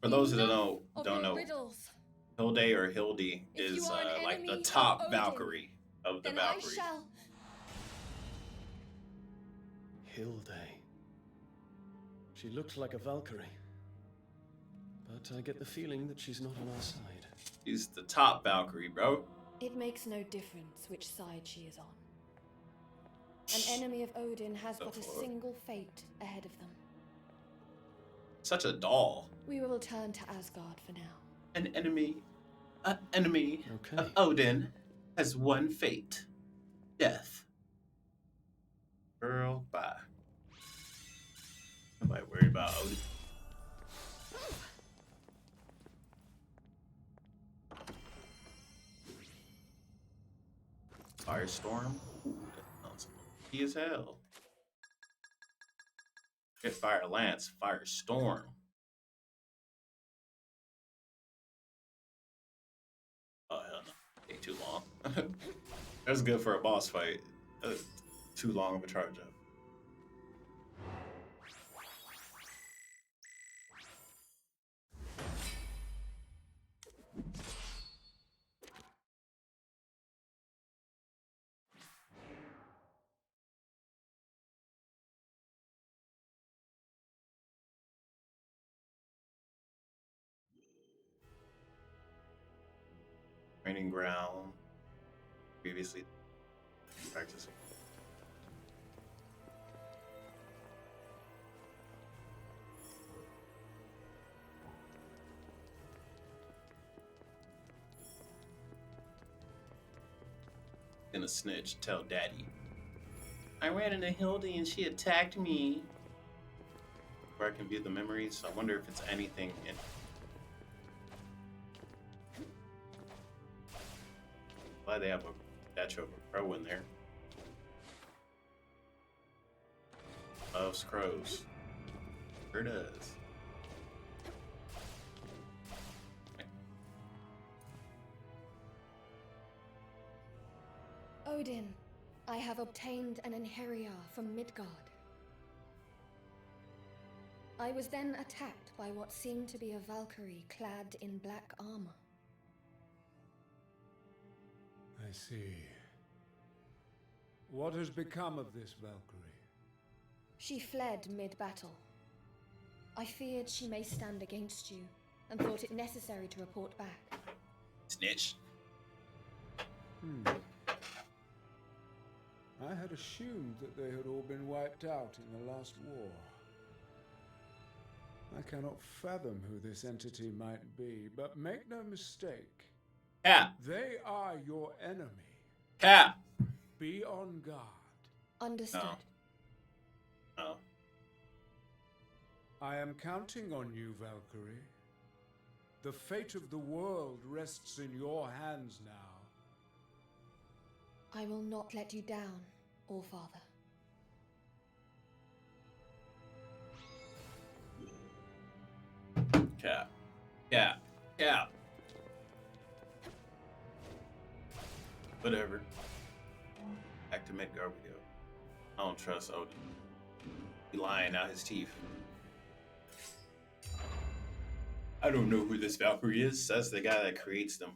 For those that don't know, Riddles. Hilde or Hildy If is you are an like the enemy top of Odin, Valkyrie of the Then I Valkyries. shall. Hilde. She looks like a Valkyrie. But I get the feeling that she's not on our side. She's the top Valkyrie, bro. It makes no difference which side she is on. An enemy of Odin has but a single fate ahead of them. Such a doll. We will return to Asgard for now. An enemy Okay. of Odin has one fate. Death. Girl, bye. Nobody worried about Odin. Firestorm? Ooh, that sounds funky as hell. Get Fire Lance, Firestorm. Oh hell no. Take too long. That's good for a boss fight. Too long of a charge up. Training ground. Previously practicing. Gonna snitch, tell daddy. I ran into Hildy and she attacked me. Where I can view the memories. I wonder if it's anything in. Glad they have a statue of a crow in there. Loves crows. Sure does. Odin, I have obtained an Inheriar from Midgard. I was then attacked by what seemed to be a Valkyrie clad in black armor. I see. What has become of this Valkyrie? She fled mid-battle. I feared she may stand against you, and thought it necessary to report back. Snitch. I had assumed that they had all been wiped out in the last war. I cannot fathom who this entity might be, but make no mistake, Cap. they are your enemy. Cap. Be on guard. Understood. No. Oh. I am counting on you, Valkyrie. The fate of the world rests in your hands now. I will not let you down, Allfather. Yeah. Yeah. Yeah. Whatever. Back to Midgard we go. I don't trust Odin. He lying out his teeth. I don't know who this Valkyrie is. That's the guy that creates them.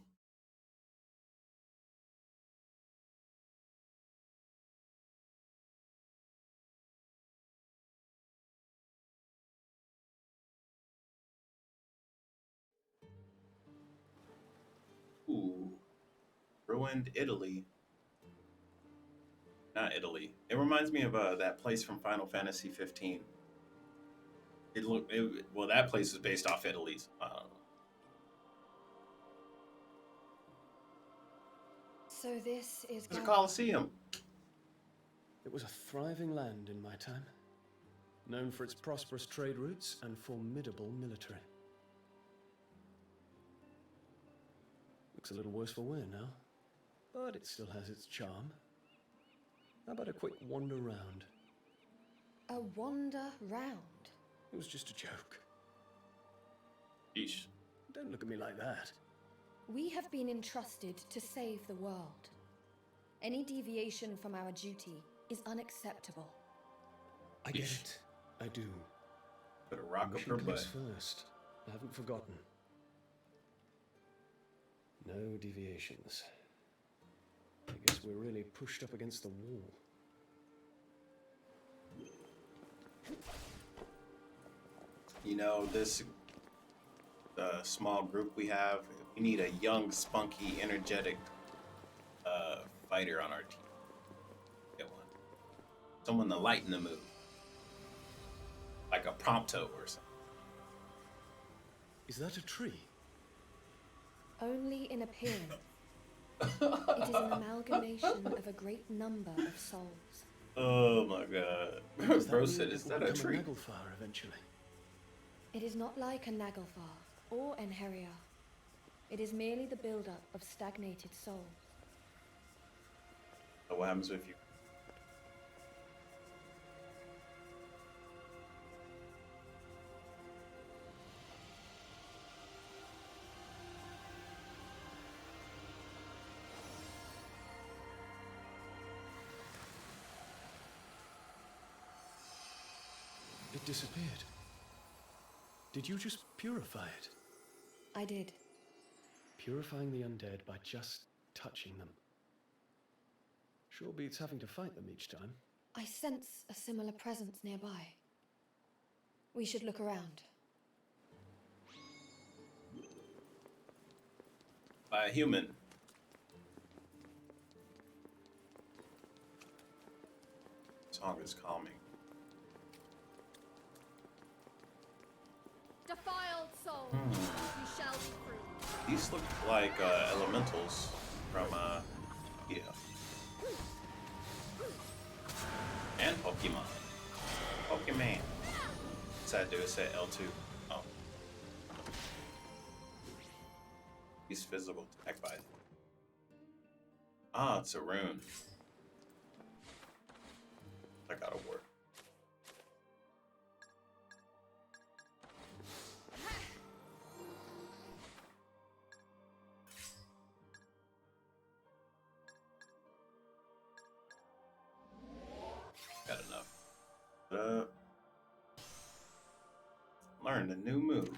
Ooh. Ruined Italy. Not Italy. It reminds me of that place from Final Fantasy 15. Well, that place was based off Italy's. So this is It's a Colosseum. It was a thriving land in my time, known for its prosperous trade routes and formidable military. Looks a little worse for wear now, but it still has its charm. How about a quick wander round? A wander round? It was just a joke. Yeesh. Don't look at me like that. We have been entrusted to save the world. Any deviation from our duty is unacceptable. I get it. I do. Put a rock up her Mission butt. comes first. I haven't forgotten. No deviations. I guess we're really pushed up against the wall. You know, this small group we have, we need a young, spunky, energetic fighter on our team. Get one. Someone to lighten the mood. Like a Prompto or something. Is that a tree? Only in appearance. It is an amalgamation of a great number of souls. Oh my god. Does Bro mean said, it is will that a become tree? Naglfar eventually? It is not like a Naglfar or Enheria. It is merely the buildup of stagnated souls. So what happens if you... It disappeared. Did you just purify it? I did. Purifying the undead by just touching them. Sure beats having to fight them each time. I sense a similar presence nearby. We should look around. By a human. Song is calming. Defiled soul, you shall be free. These look like elementals from yeah. And Pokemon. Pokemon. What's that do? It said L2. Oh. He's physical attack by. Ah, it's a rune. That gotta work. Got enough. Learned a new move.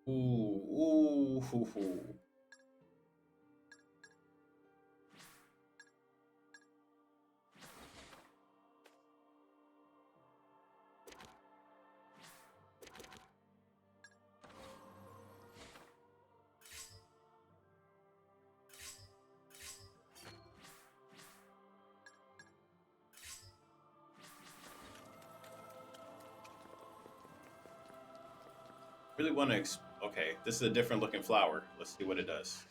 Ooh, hoo, hoo. Really want to. Okay, this is a different looking flower. Let's see what it does.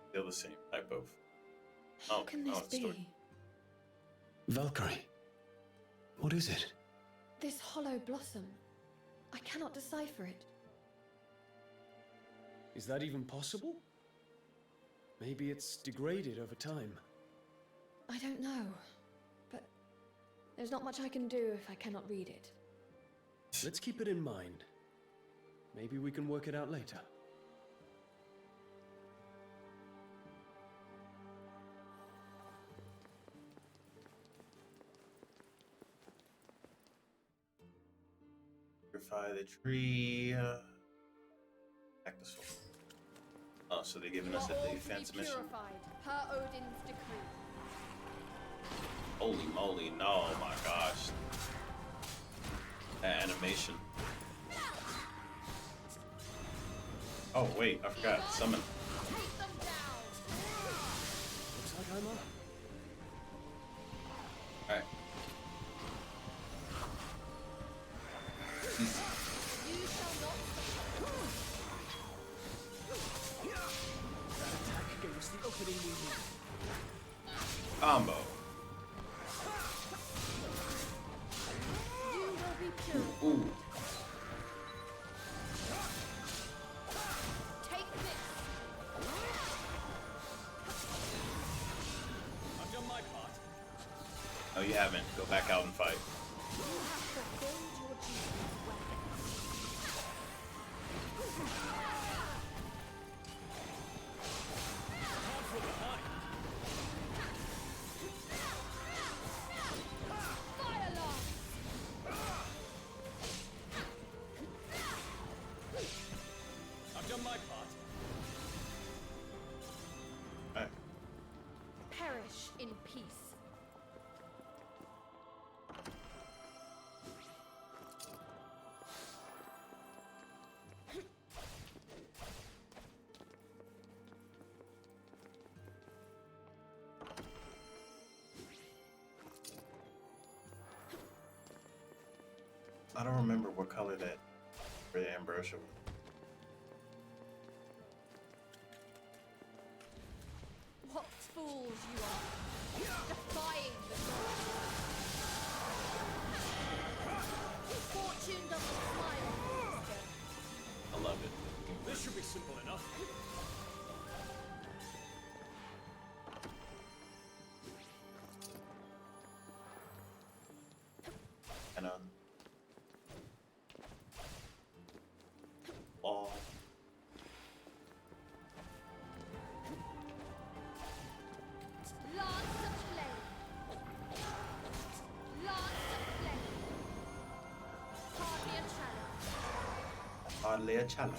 Still the same type of. How can this it's still- be? Valkyrie. What is it? This hollow blossom. I cannot decipher it. Is that even possible? Maybe it's degraded over time. I don't know, but there's not much I can do if I cannot read it. Let's keep it in mind. Maybe we can work it out later. Purify the tree. Back the soul. Oh, so they're giving us a defense mission. Purified per Odin's decree. Holy moly, no, my gosh. That animation. Oh, wait, I forgot. Summon. Take them down. Looks like I'm up. Alright. You shall not suffer. That attack gave us the opening we needed. Combo. You will be purified. Ooh. Take this. I've done my part. No, you haven't. Go back out and fight. You have fulfilled your duties well. Fire alarm. I've done my part. Alright. Perish in peace. I don't remember what color that red ambrosia was. What fools you are, defying the gods. Fortune doesn't smile on this stone. I love it. This should be simple enough. And all. Lance of flame. Lance of flame. Hardly a challenge. Hardly a challenge.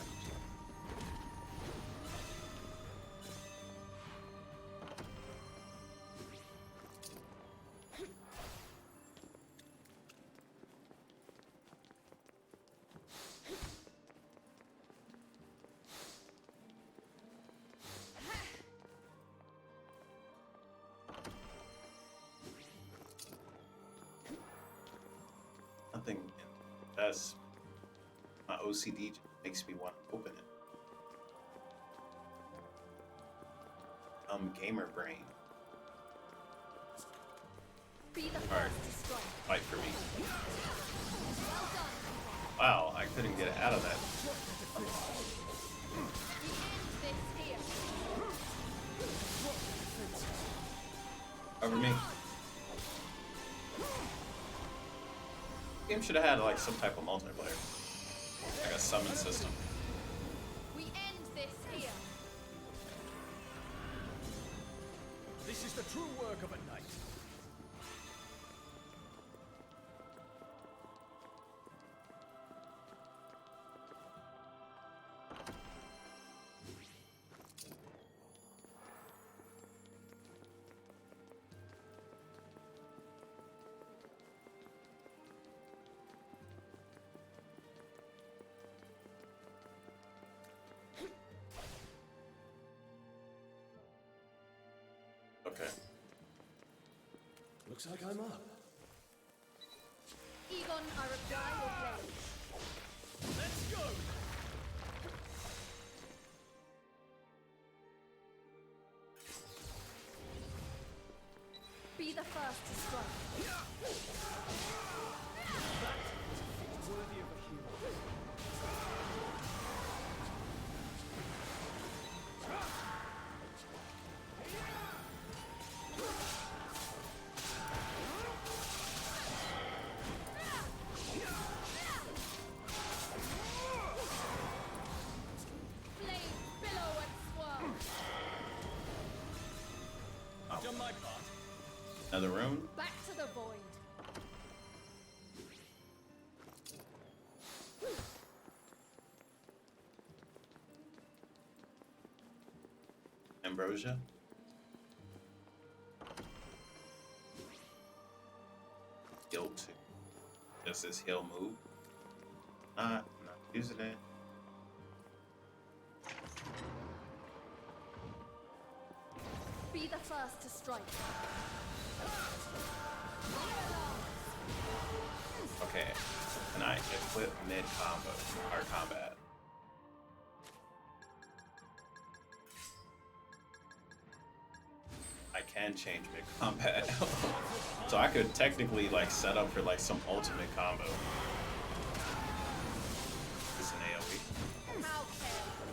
Nothing. That's my OCD just makes me want to open it. Gamer brain. Be the first Alright. to strike. Fight for me. Well done. Wow, I couldn't get out of that. We end this here. Over me. Game should have had like some type of multiplayer, like a summon system. We end this here. This is the true work of a knight. Okay. Looks like I'm up. Egon, I require your blade. Let's go! Be the first to strike. Worthy of a hero. my part. Another room? Back to the void. Ambrosia? Heal 2. Does this heal move? Not using it. Be the first to strike. Okay. Can I equip mid combo or combat? I can change mid combat. So I could technically like set up for like some ultimate combo. It's an AoE. How careful.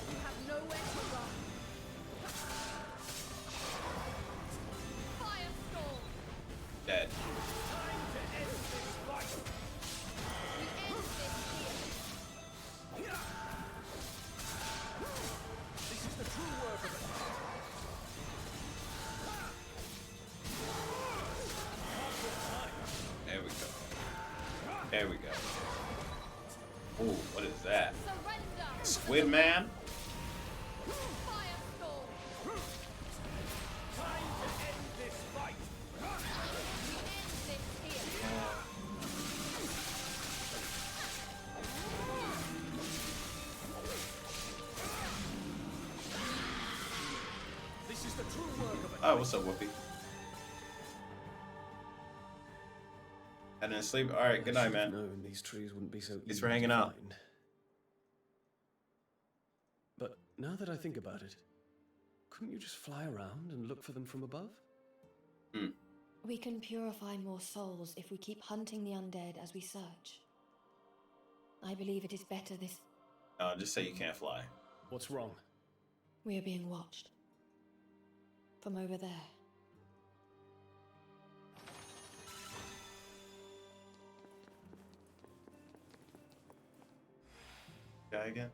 You have nowhere to run. Firestorm. Dead. We end this here. This is the true work of it. There we go. There we go. Ooh, what is that? Surrender. Squid Man? Firestorm. Time to end this fight. We end this here. This is the true work of it. Oh, what's up, Whoopi? I didn't sleep. All right, good night, man. Known these trees wouldn't be so Thanks easy for hanging to out. find. But now that I think about it, couldn't you just fly around and look for them from above? We can purify more souls if we keep hunting the undead as we search. I believe it is better this. Just say you can't fly. What's wrong? We are being watched. From over there. Guy again?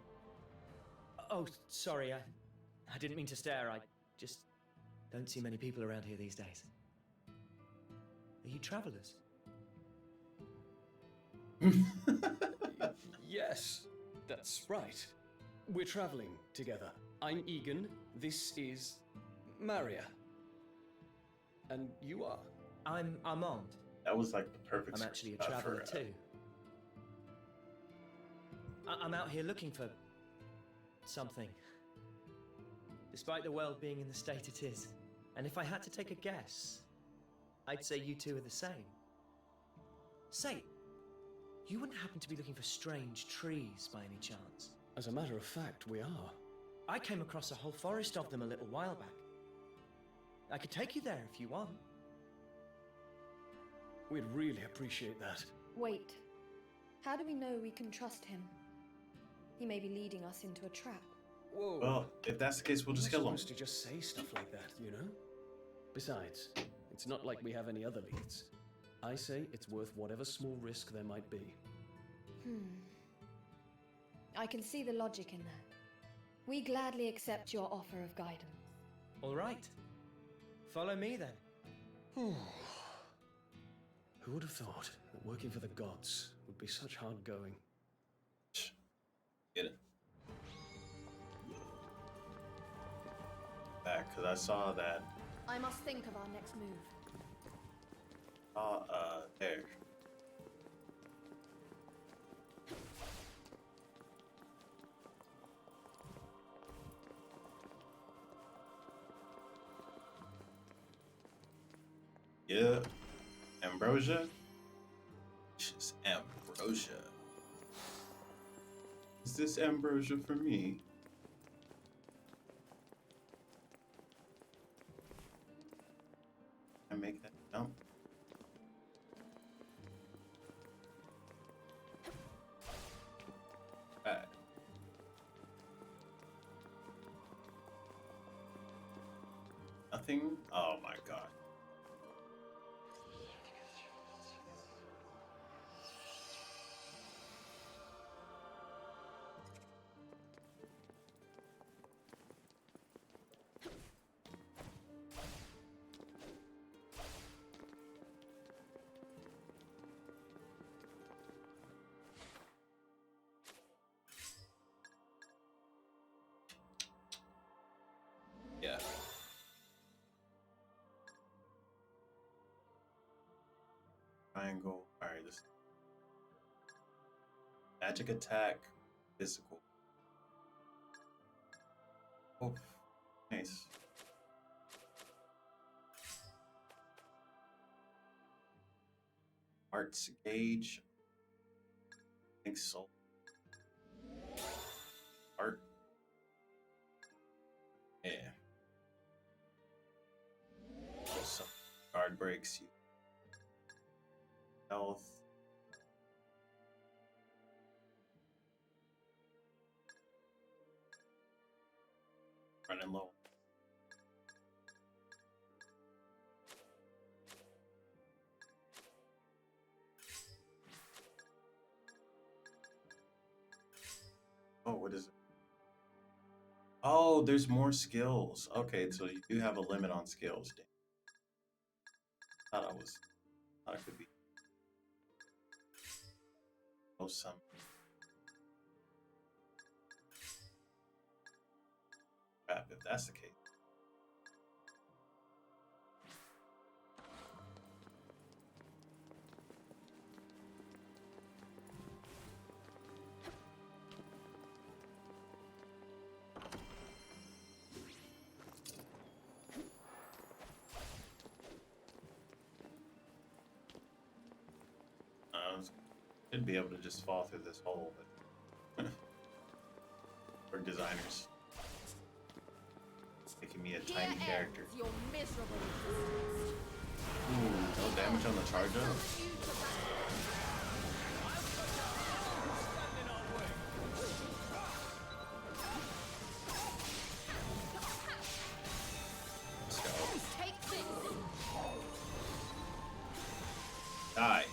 Oh, sorry, I didn't mean to stare. I just don't see many people around here these days. Are you travelers? Yes, that's right. We're traveling together. I'm Egan. This is Maria. And you are? I'm Armand. That was like the perfect. I'm actually a for, traveler too. I'm out here looking for something. Despite the world being in the state it is. And if I had to take a guess, I'd say you two are the same. Say, you wouldn't happen to be looking for strange trees by any chance? As a matter of fact, we are. I came across a whole forest of them a little while back. I could take you there if you want. We'd really appreciate that. Wait. How do we know we can trust him? He may be leading us into a trap. Whoa. Well, if that's the case, we'll just kill him. supposed to just say stuff like that, you know? Besides, it's not like we have any other leads. I say it's worth whatever small risk there might be. I can see the logic in that. We gladly accept your offer of guidance. All right. Follow me then. Who would have thought that working for the gods would be such hard going? Get it. Back, because I saw that. I must think of our next move. There. Yeah. Ambrosia? Just ambrosia. Is this ambrosia for me? I make that jump. Right. Nothing? Oh my god. Triangle. All right, this magic attack, physical. Oh, nice. Arts gauge. I think so. Art. Yeah. Some card breaks you. Health. Running low. Oh, what is it? Oh, there's more skills. Okay, so you do have a limit on skills. Damn. Thought it could be. Oh, some. Crap, if that's the case. Should be able to just fall through this hole, but for designers, making me a tiny character. Your miserable existence. Ooh, no damage on the charge up. Let's go. Take this. Die.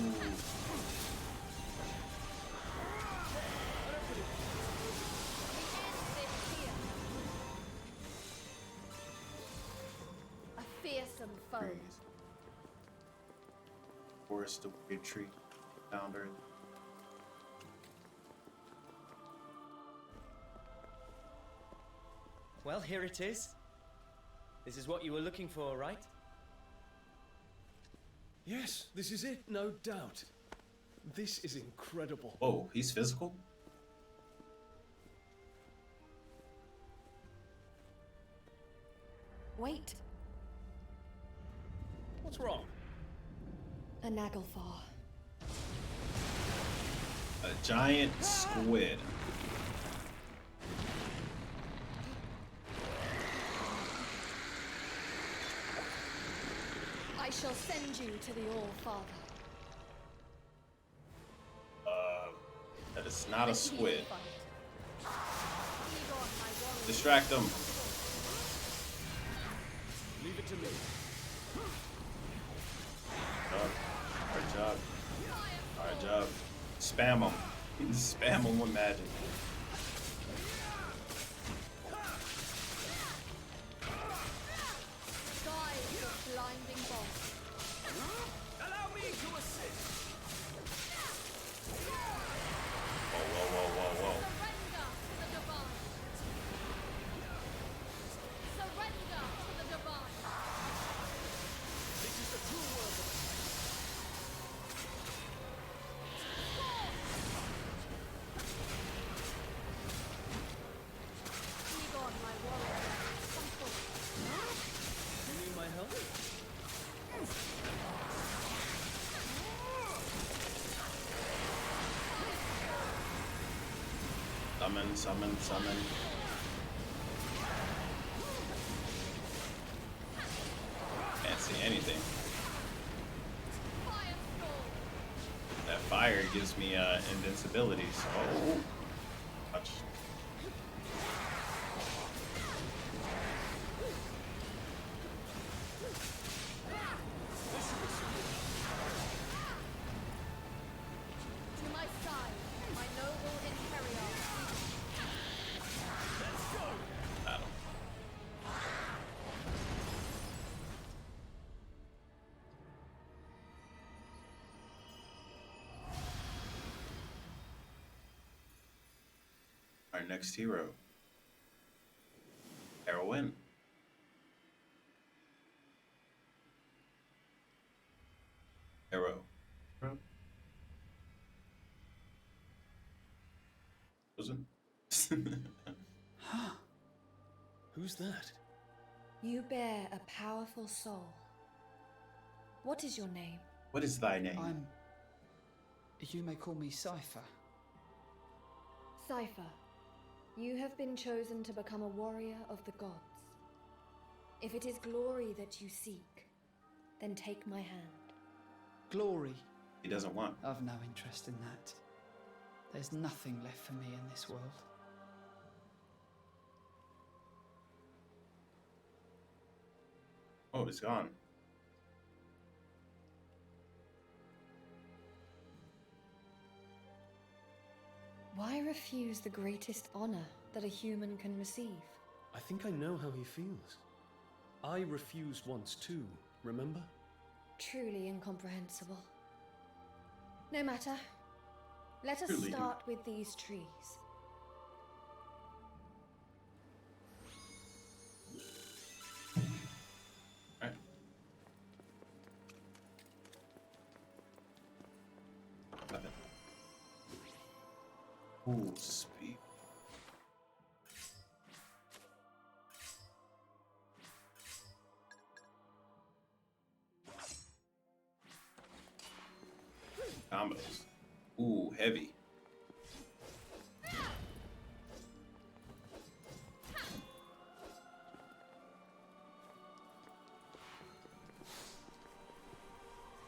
Ooh. A fearsome foe. Trees. Forest of weird tree. Found her. Well, here it is. This is what you were looking for, right? Yes, this is it, no doubt. This is incredible. Whoa, he's physical? Wait, What's wrong? a Naglfar. A giant squid. I shall send you to the All-Father. That is not a squid. Feed on, my warrior. Distract him. Leave it to me. Hard job. Hard job. Spam him. Spam him with magic. Die with your blinding bolt. Allow me to assist. Whoa, whoa, whoa, whoa, whoa. Surrender to the divine. Surrender to the divine. This is the true world of Feed on, my warrior. Come forth. You need my help? Summon, summon, summon. Can't see anything. Firestorm. That fire gives me invincibility, so. Touch. To my side, my noble Imperial. Battle. Our next hero. Heroine. Frozen? Who's that? You bear a powerful soul. What is your name? What is thy name? You may call me Cypher. Cypher, you have been chosen to become a warrior of the gods. If it is glory that you seek, then take my hand. Glory? He doesn't want. I've no interest in that. There's nothing left for me in this world. Oh, it's gone. Why refuse the greatest honor that a human can receive? I think I know how he feels. I refused once too, remember? Truly incomprehensible. No matter. Let us Truly. start with these trees. Alright. Weapon. Ooh, speed. Combos. Ooh, heavy.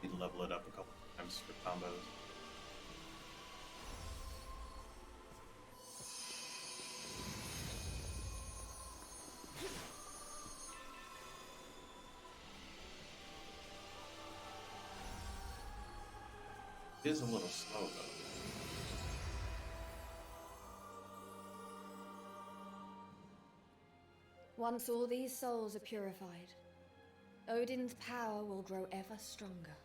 Need to level it up a couple times for combos. It is a little slow though. Once all these souls are purified, Odin's power will grow ever stronger.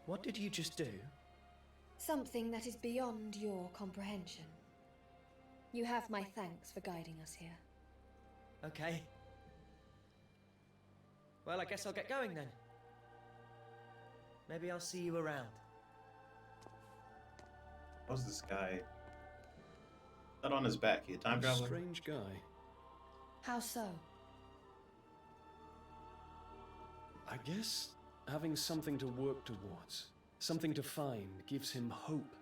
What did you just do? Something that is beyond your comprehension. You have my thanks for guiding us here. Okay. Well, I guess I'll get going then. Maybe I'll see you around. How's this guy? Not on his back. He a time traveler? Strange guy. How so? I guess having something to work towards, something to find, gives him hope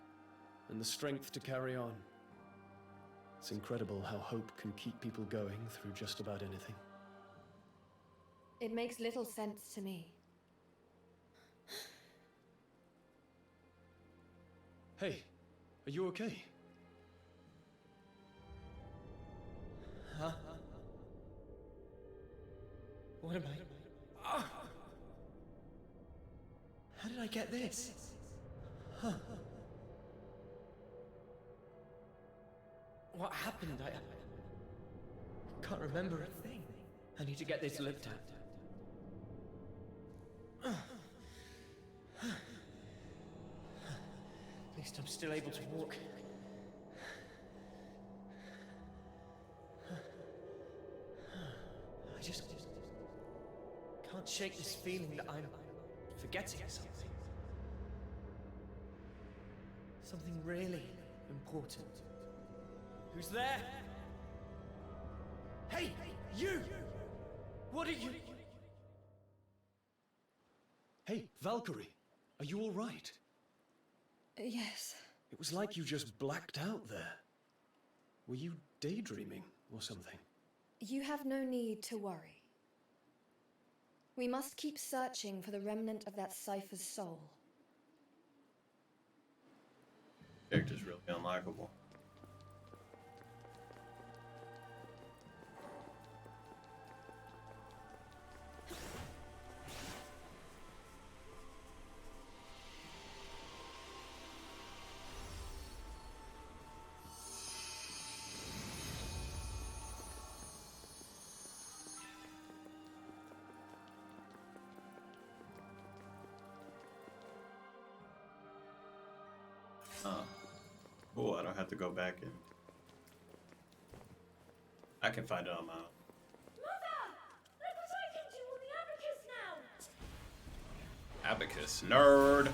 and the strength to carry on. It's incredible how hope can keep people going through just about anything. It makes little sense to me. Hey, are you okay? Huh? What am I? How did I get this? Huh. What happened? I can't remember a thing. I need to get this looked at. At least I'm still able to walk. I just can't shake this feeling that I'm forgetting something. Something really important. Who's there? Hey, you! What are you? Hey, Valkyrie, are you all right? Yes. It was like you just blacked out there. Were you daydreaming or something? You have no need to worry. We must keep searching for the remnant of that Cypher's soul. Character's really unlikable. Cool, I don't have to go back in. I can find it on my own. Mother! Look what I can do on the abacus now! Abacus, nerd!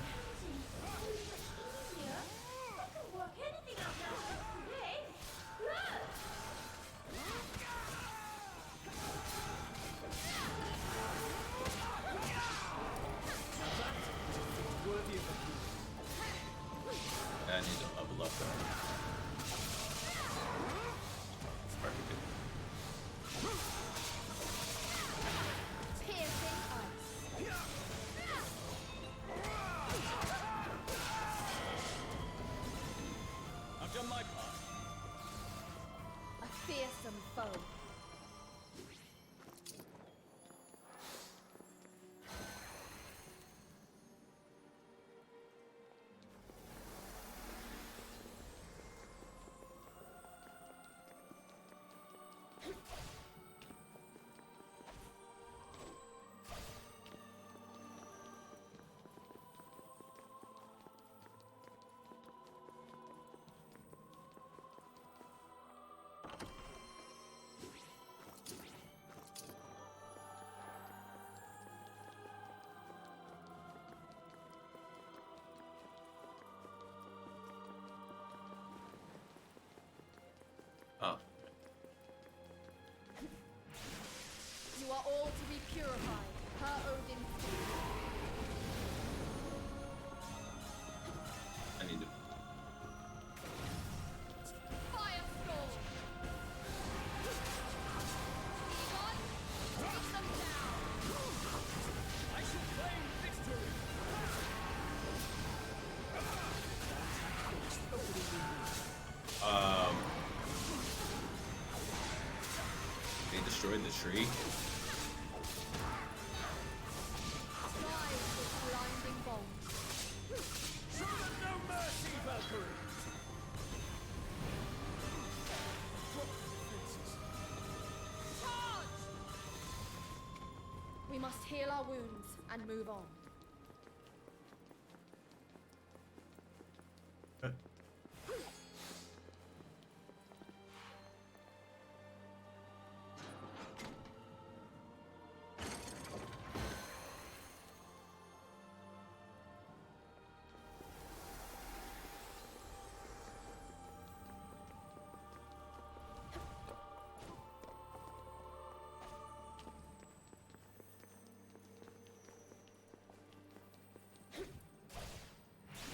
I need to level up though. Pretty good. Piercing ice. I've done my part. A fearsome foe. Oh, You are all to be purified, per Odin's decree. I need to. Firestorm! Egon, take them down! I shall claim victory. They destroyed the tree. Rise with blinding bolt. Show them no mercy, Valkyrie. Charge! We must heal our wounds and move on.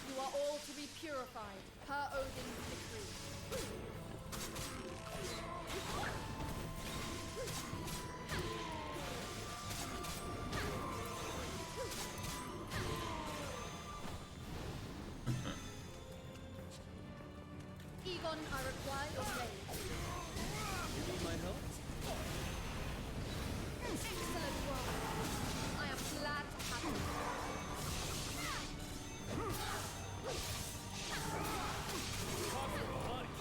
You are all to be purified, per Odin's decree. Egon, I require your aid. You need my help? Excellent work. I am glad to have you. Far from behind.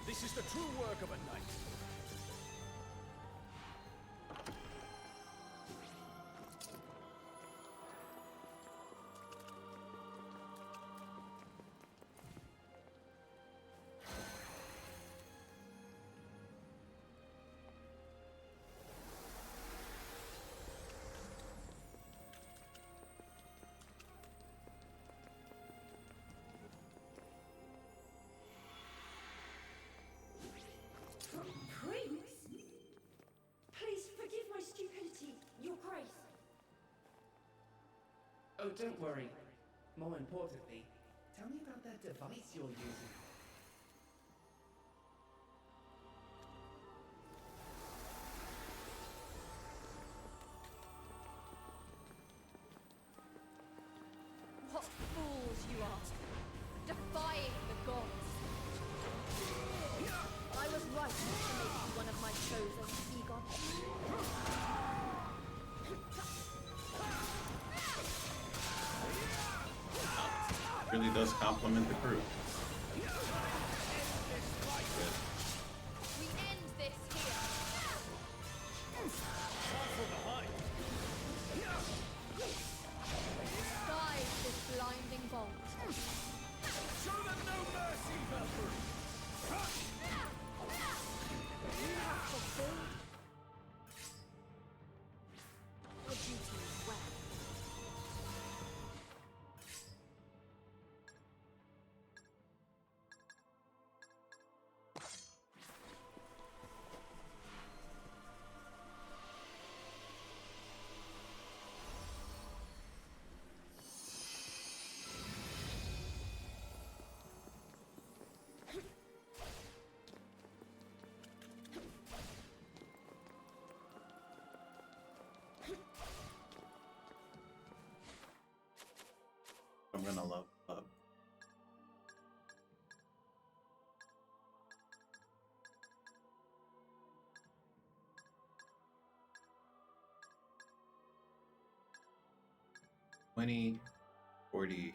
This is the true work of a knight. Prince? Please forgive my stupidity, Your Grace. Oh, don't worry. More importantly, tell me about that device you're using. What fools you are, defying the gods. I was right to make you one of my chosen, Egon. Really does complement the crew. We end this here. Far from behind. Guide this blinding bolt. Show them no mercy, Valkyrie. You have fulfilled your duty well. I'm gonna level up. $20, $40.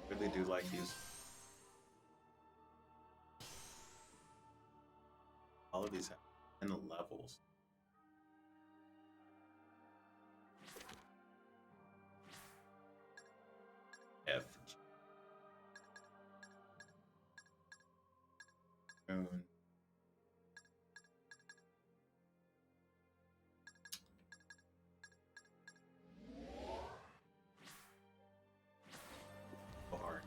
Really do like these. All of these have 10 levels. F, G, Moon. Bar.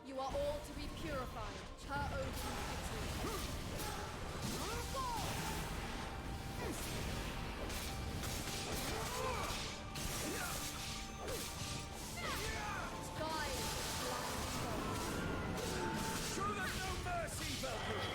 You are all to be purified. Her Odin's victory. Sky is blind. Show them no mercy, Valkyrie!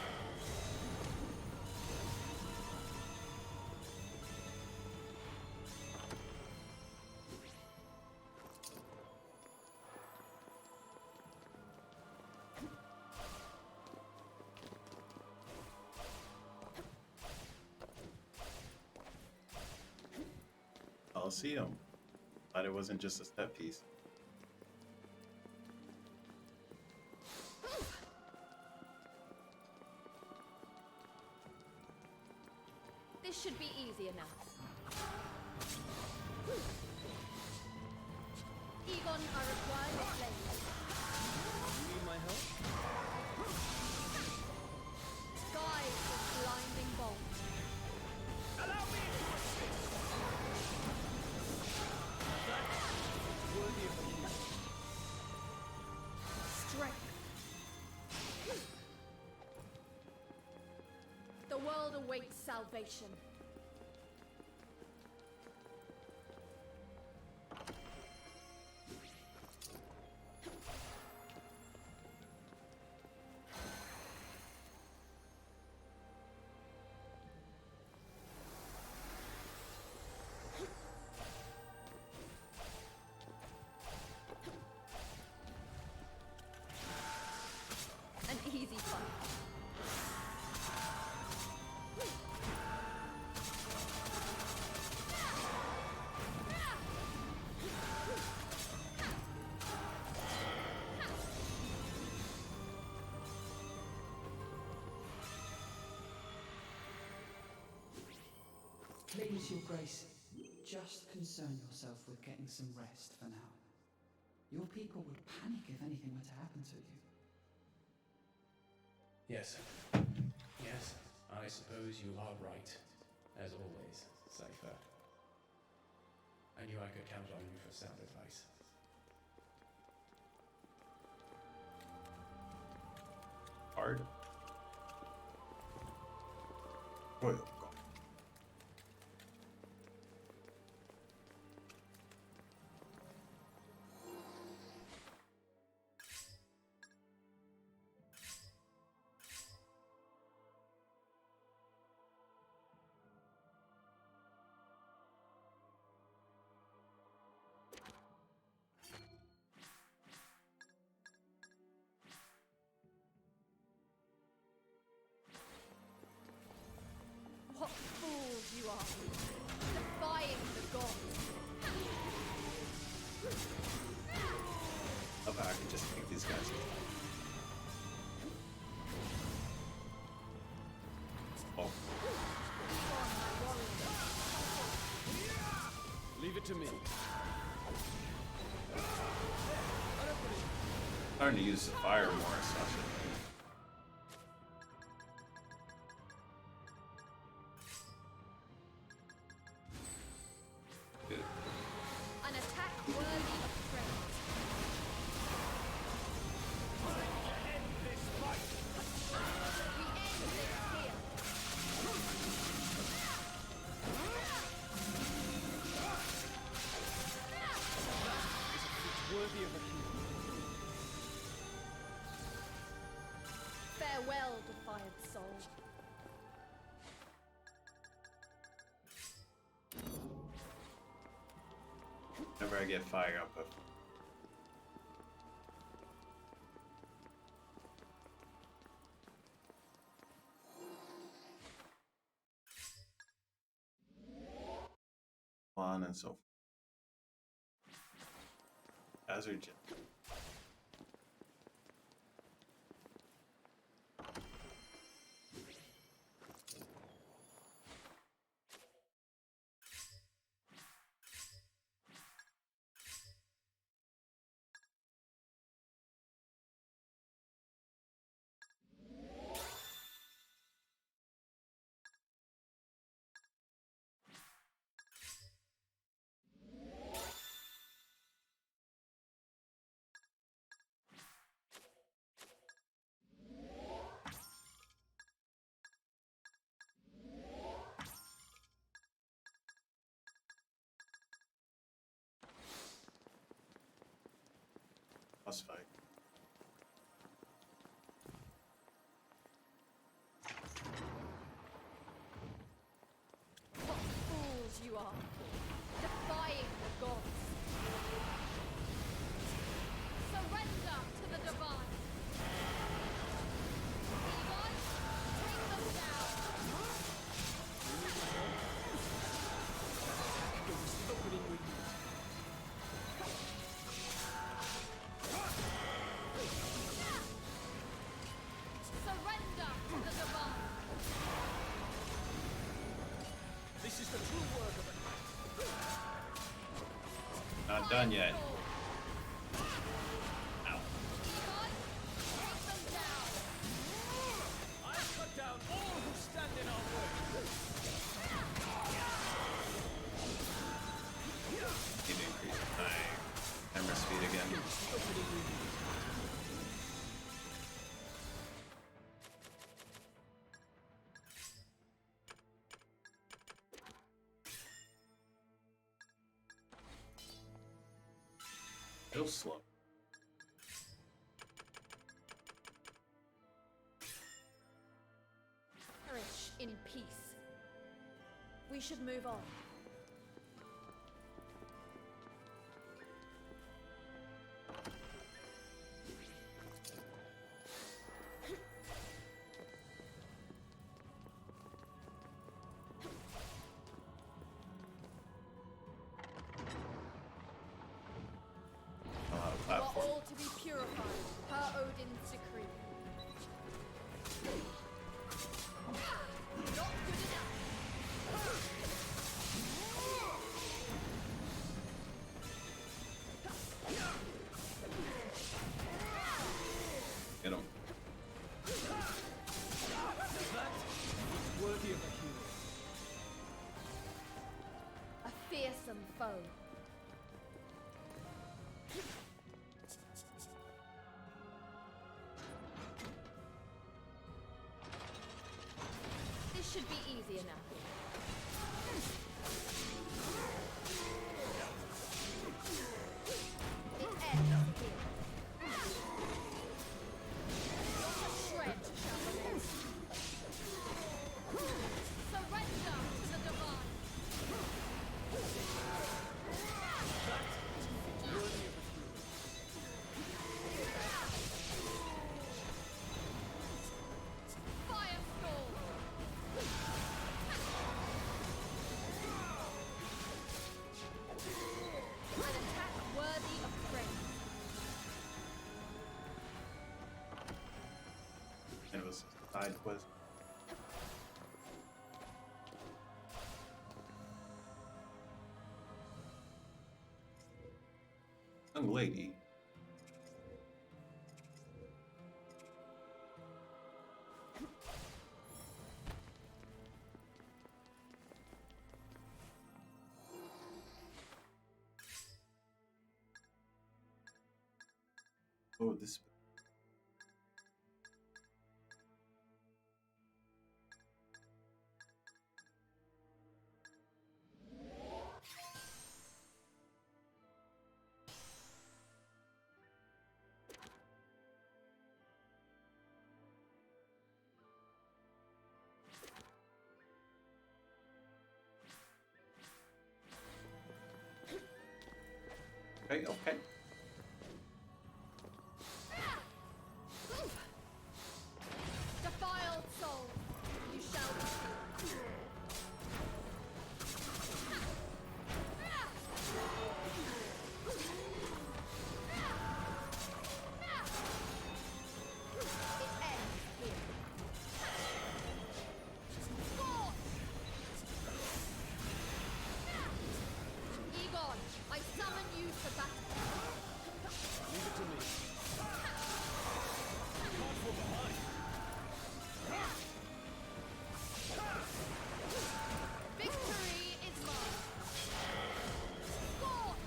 Elysium. Glad it wasn't just a step piece. This should be easy enough. Egon are required to slay you. You need my help? Sky is blinding bolt. Allow me to assist! Worthy of a Strength. The world awaits salvation. An easy fight. Please, Your Grace, just concern yourself with getting some rest for now. Your people would panic if anything were to happen to you. Yes. Yes, I suppose you are right. As always, Cypher. I knew I could count on you for sound advice. Hard. Royal. What fools you are! Defying the gods! Love how I can just make these guys. Oh, Leave it to me. Starting to use the fire more, so I should. Good. An attack worthy of praise. We end this here. It's worthy of a hero. Farewell, defiant soul. Whenever I get fire, I'll put. On and so forth. Hazard jet. Boss fight. What fools you are, defying the gods. Surrender to the divine. Egon, take them down. It was the opening we used. Surrender to the divine. This is the true work of a knight. Not done yet. Soul. Ow. Egon, take them down. I'll cut down all who stand in our way. Need to increase my camera speed again. Real slow. Perish in peace. We should move on. I'll have a You are platform. all to be purified, per Odin's decree. Not good enough. Get him. It's worthy of a hero. A fearsome foe. This should be easy enough. It ends here. Not a shred shall remain. Surrender to the divine. Firestorm. An attack worthy of praise. And it was a side quest. Young lady. Oh, this. Okay, okay. Defiled soul, you shall receive. It ends here. Scorch! Egon, I summon you to battle. Leave it to me. Not from behind. Victory is mine. Scorch!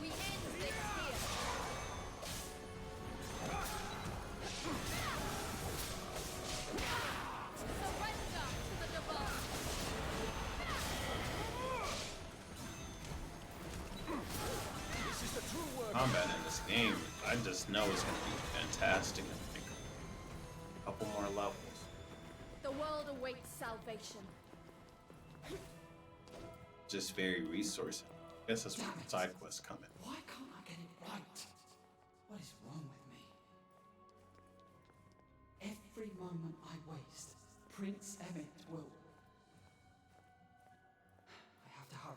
We end this here. Surrender to the divine. This is the true work. Combat in this game, I just know it's gonna be fantastic. I think a couple more levels. The world awaits salvation. Just very resource. I guess that's where Damn it. side quests come in. Why can't I get it right? What is wrong with me? Every moment I waste, Prince Emmett will. I have to hurry.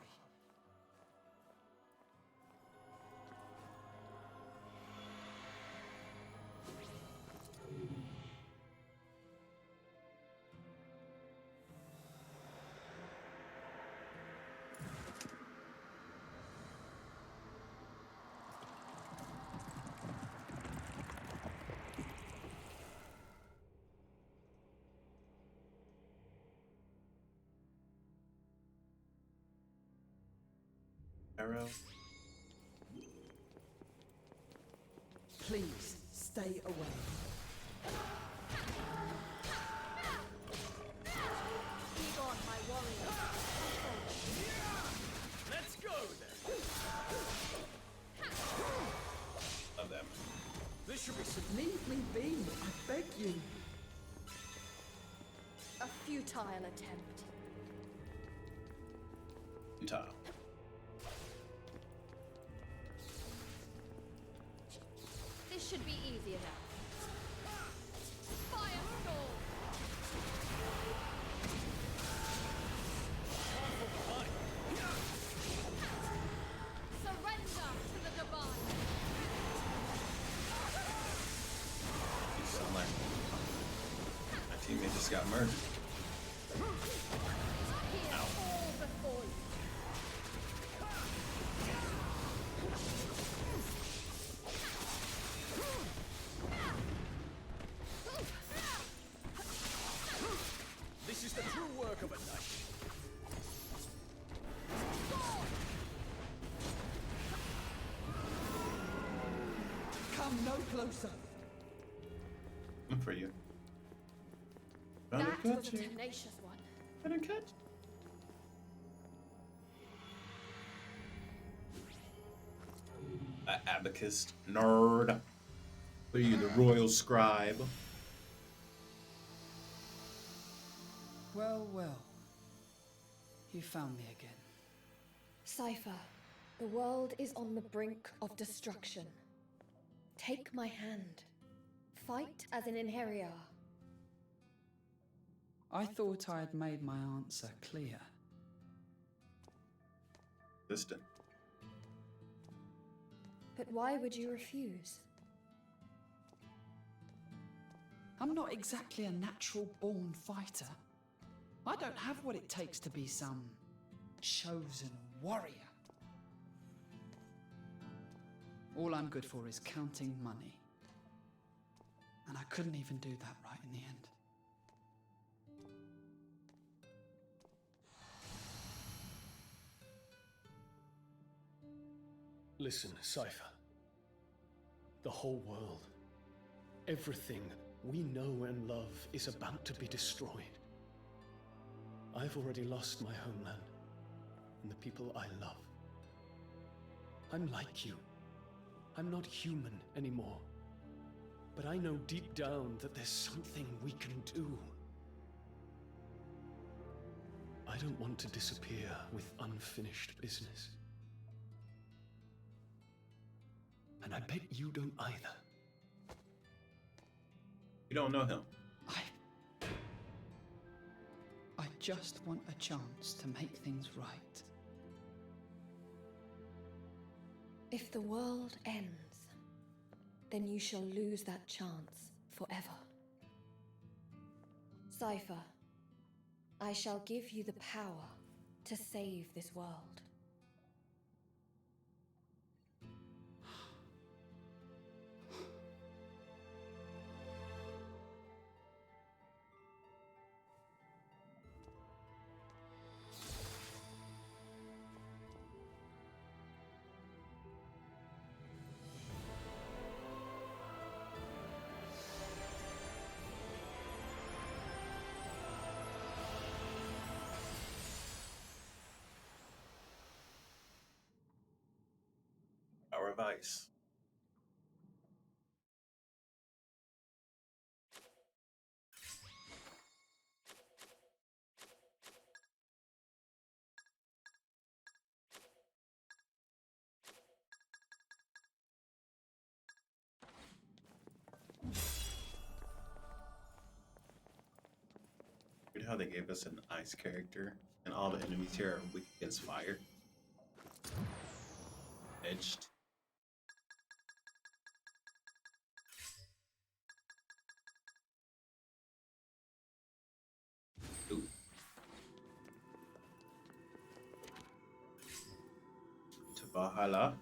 Arrow. Please stay away. Egon, my warrior. Let's go then. Love them. This should be some. Leave me be, I beg you. A futile attempt. Utah. This should be easy enough. Firestorm! Surrender to the divine! You sound like my teammate just got murdered. Here's Ow. all before you. This is the true work of a knight. Come no closer. Good for you. That Gonna was catch a you. tenacious one. Gonna catch. Abacus nerd. What are you, the royal scribe? Well, well. You found me again. Cypher, the world is on the brink of destruction. Take my hand. Fight as an Inheriar. I thought I had made my answer clear. Distant. But why would you refuse? I'm not exactly a natural-born fighter. I don't have what it takes to be some chosen warrior. All I'm good for is counting money. And I couldn't even do that right in the end. Listen, Cypher. The whole world, everything we know and love is about to be destroyed. I've already lost my homeland and the people I love. I'm like you. I'm not human anymore. But I know deep down that there's something we can do. I don't want to disappear with unfinished business. And I bet you don't either. You don't know him. I just want a chance to make things right. If the world ends, then you shall lose that chance forever. Cypher, I shall give you the power to save this world. Power of ice. Weird how they gave us an ice character, and all the enemies here are weak against fire. Edged. Ooh. To Valhalla.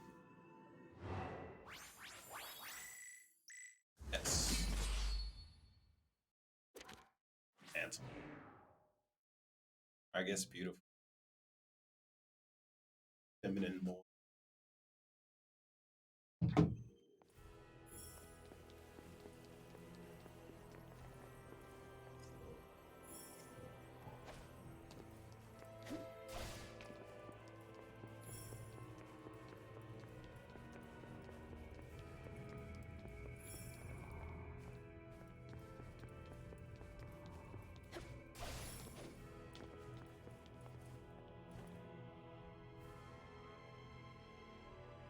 Yes. Handsome. I guess beautiful. Feminine more.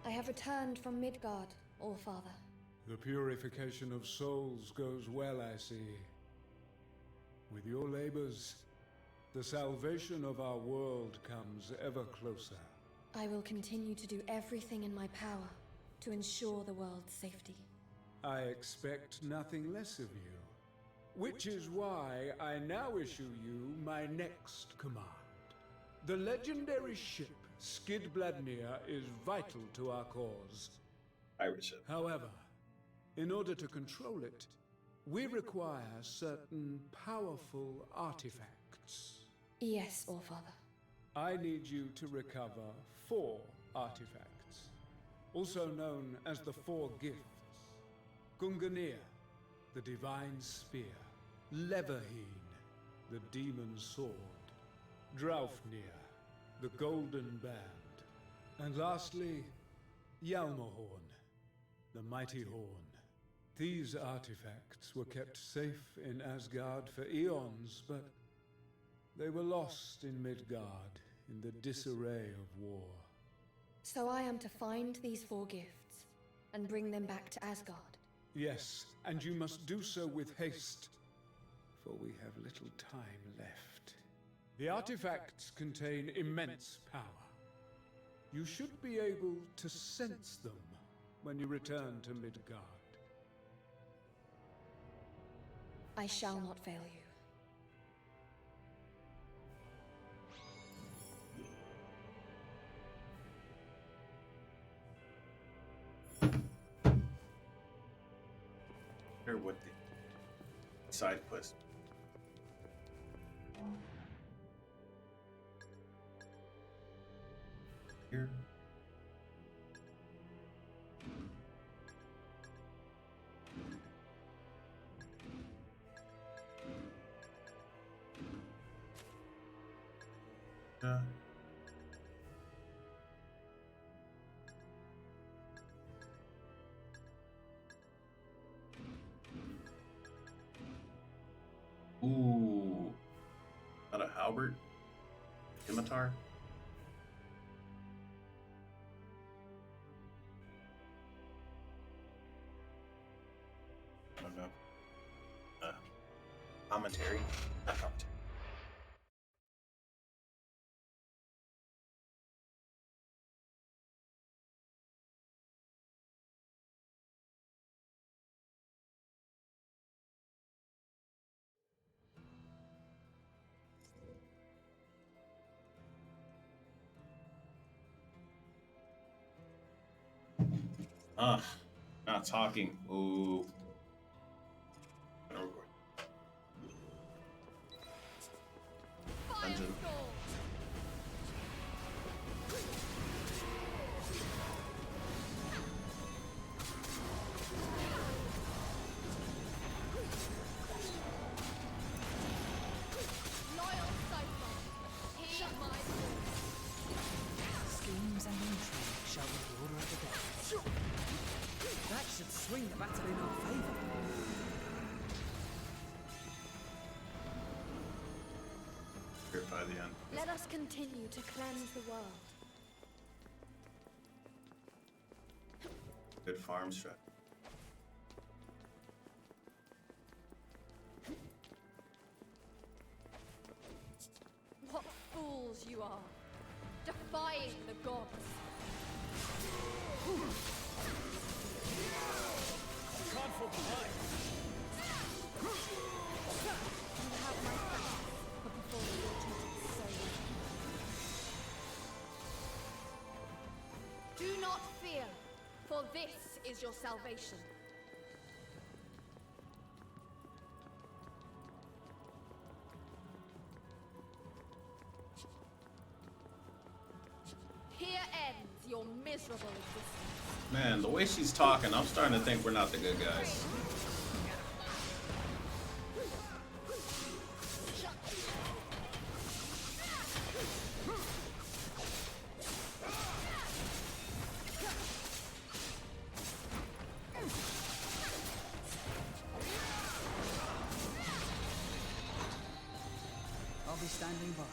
I have returned from Midgard, Allfather. The purification of souls goes well, I see. With your labors, the salvation of our world comes ever closer. I will continue to do everything in my power to ensure the world's safety. I expect nothing less of you, which is why I now issue you my next command. The legendary ship Skidbladnir is vital to our cause. Pirate ship. However, in order to control it, we require certain powerful artifacts. Yes, Allfather. I need you to recover 4 artifacts, also known as the 4 gifts. Gungnir, the divine spear. Leverheen, the demon sword. Draufnir, the golden band. And lastly, Hjalmahorn, the mighty horn. These artifacts were kept safe in Asgard for eons, but they were lost in Midgard in the disarray of war. So I am to find these 4 gifts and bring them back to Asgard. Yes, and you must do so with haste, for we have little time left. The artifacts contain immense power. You should be able to sense them when you return to Midgard. I shall not fail you. Or what the side quest. Here. Yeah. Ooh. Not a halberd? Scimitar? I don't know. Commentary? Not commentary. Not talking. Ooh. Dungeon. Loyal Cypher, hear my voice. Schemes and intrigue shall be the order of the day. That should swing the battle in our favour. Purify the end. Let us continue to cleanse the world. Good farm strat. What fools you are, defying the gods. Can't fall behind. You have my thanks for performing your duties so well. Do not fear, for this is your salvation. Here ends your miserable existence. Man, the way she's talking, I'm starting to think we're not the good guys. I'll be standing by.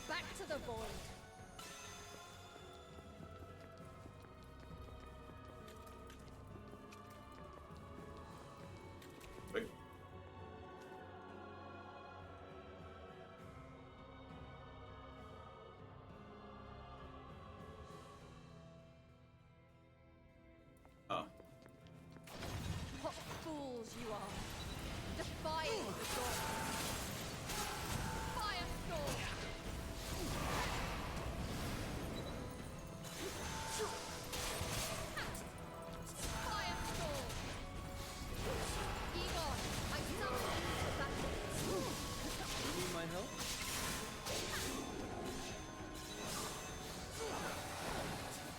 Back to the void. Wait. Oh. What fools you are, defying the gods. Firestorm! Firestorm! Egon, I summon you to battle. You need my help?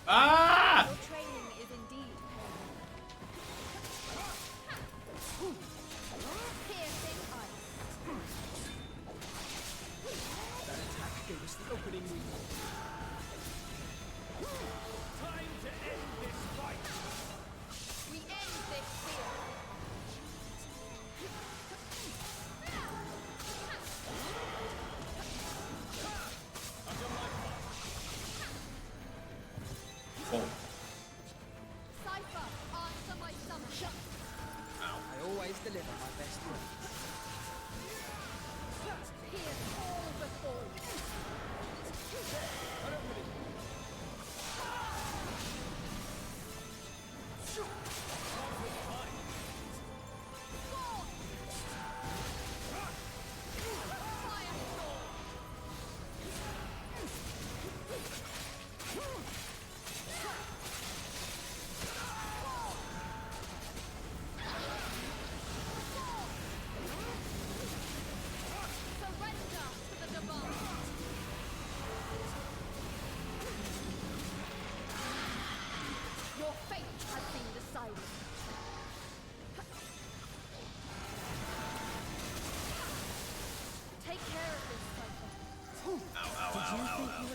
Ah! Your training is indeed painful. Piercing ice. That attack gave us the opening we needed. Time to end this fight! We end this here.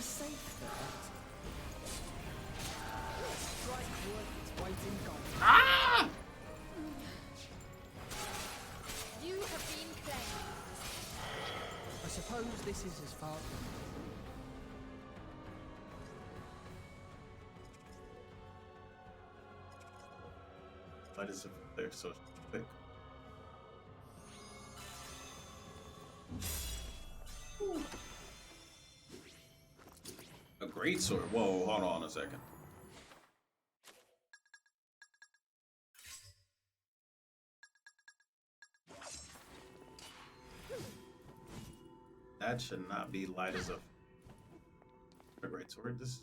safe thought. A strike worth its weight in gold. Ah! You have been claimed. I suppose this is as far. Why does it they're so thick? A great sword. Whoa, hold on a second. That should not be light as a great sword. This.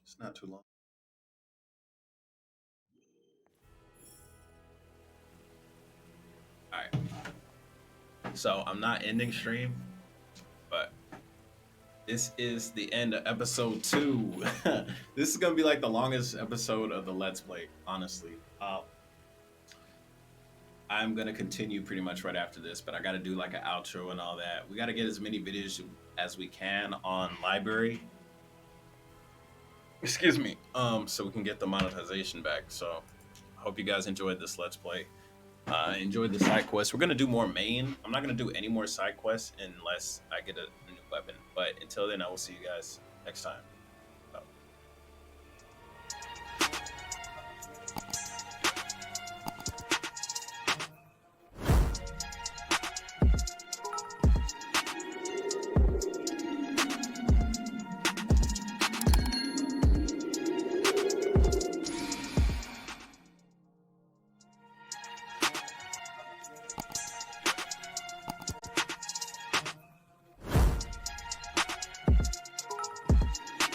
It's not too long. All right. So I'm not ending stream, but this is the end of episode 2. This is gonna be like the longest episode of the Let's Play, honestly. I'm gonna continue pretty much right after this, but I gotta do like an outro and all that. We gotta get as many videos as we can on library. Excuse me. So we can get the monetization back. So I hope you guys enjoyed this Let's Play. Enjoyed the side quests. We're gonna do more main. I'm not gonna do any more side quests unless I get a new weapon. But until then, I will see you guys next time.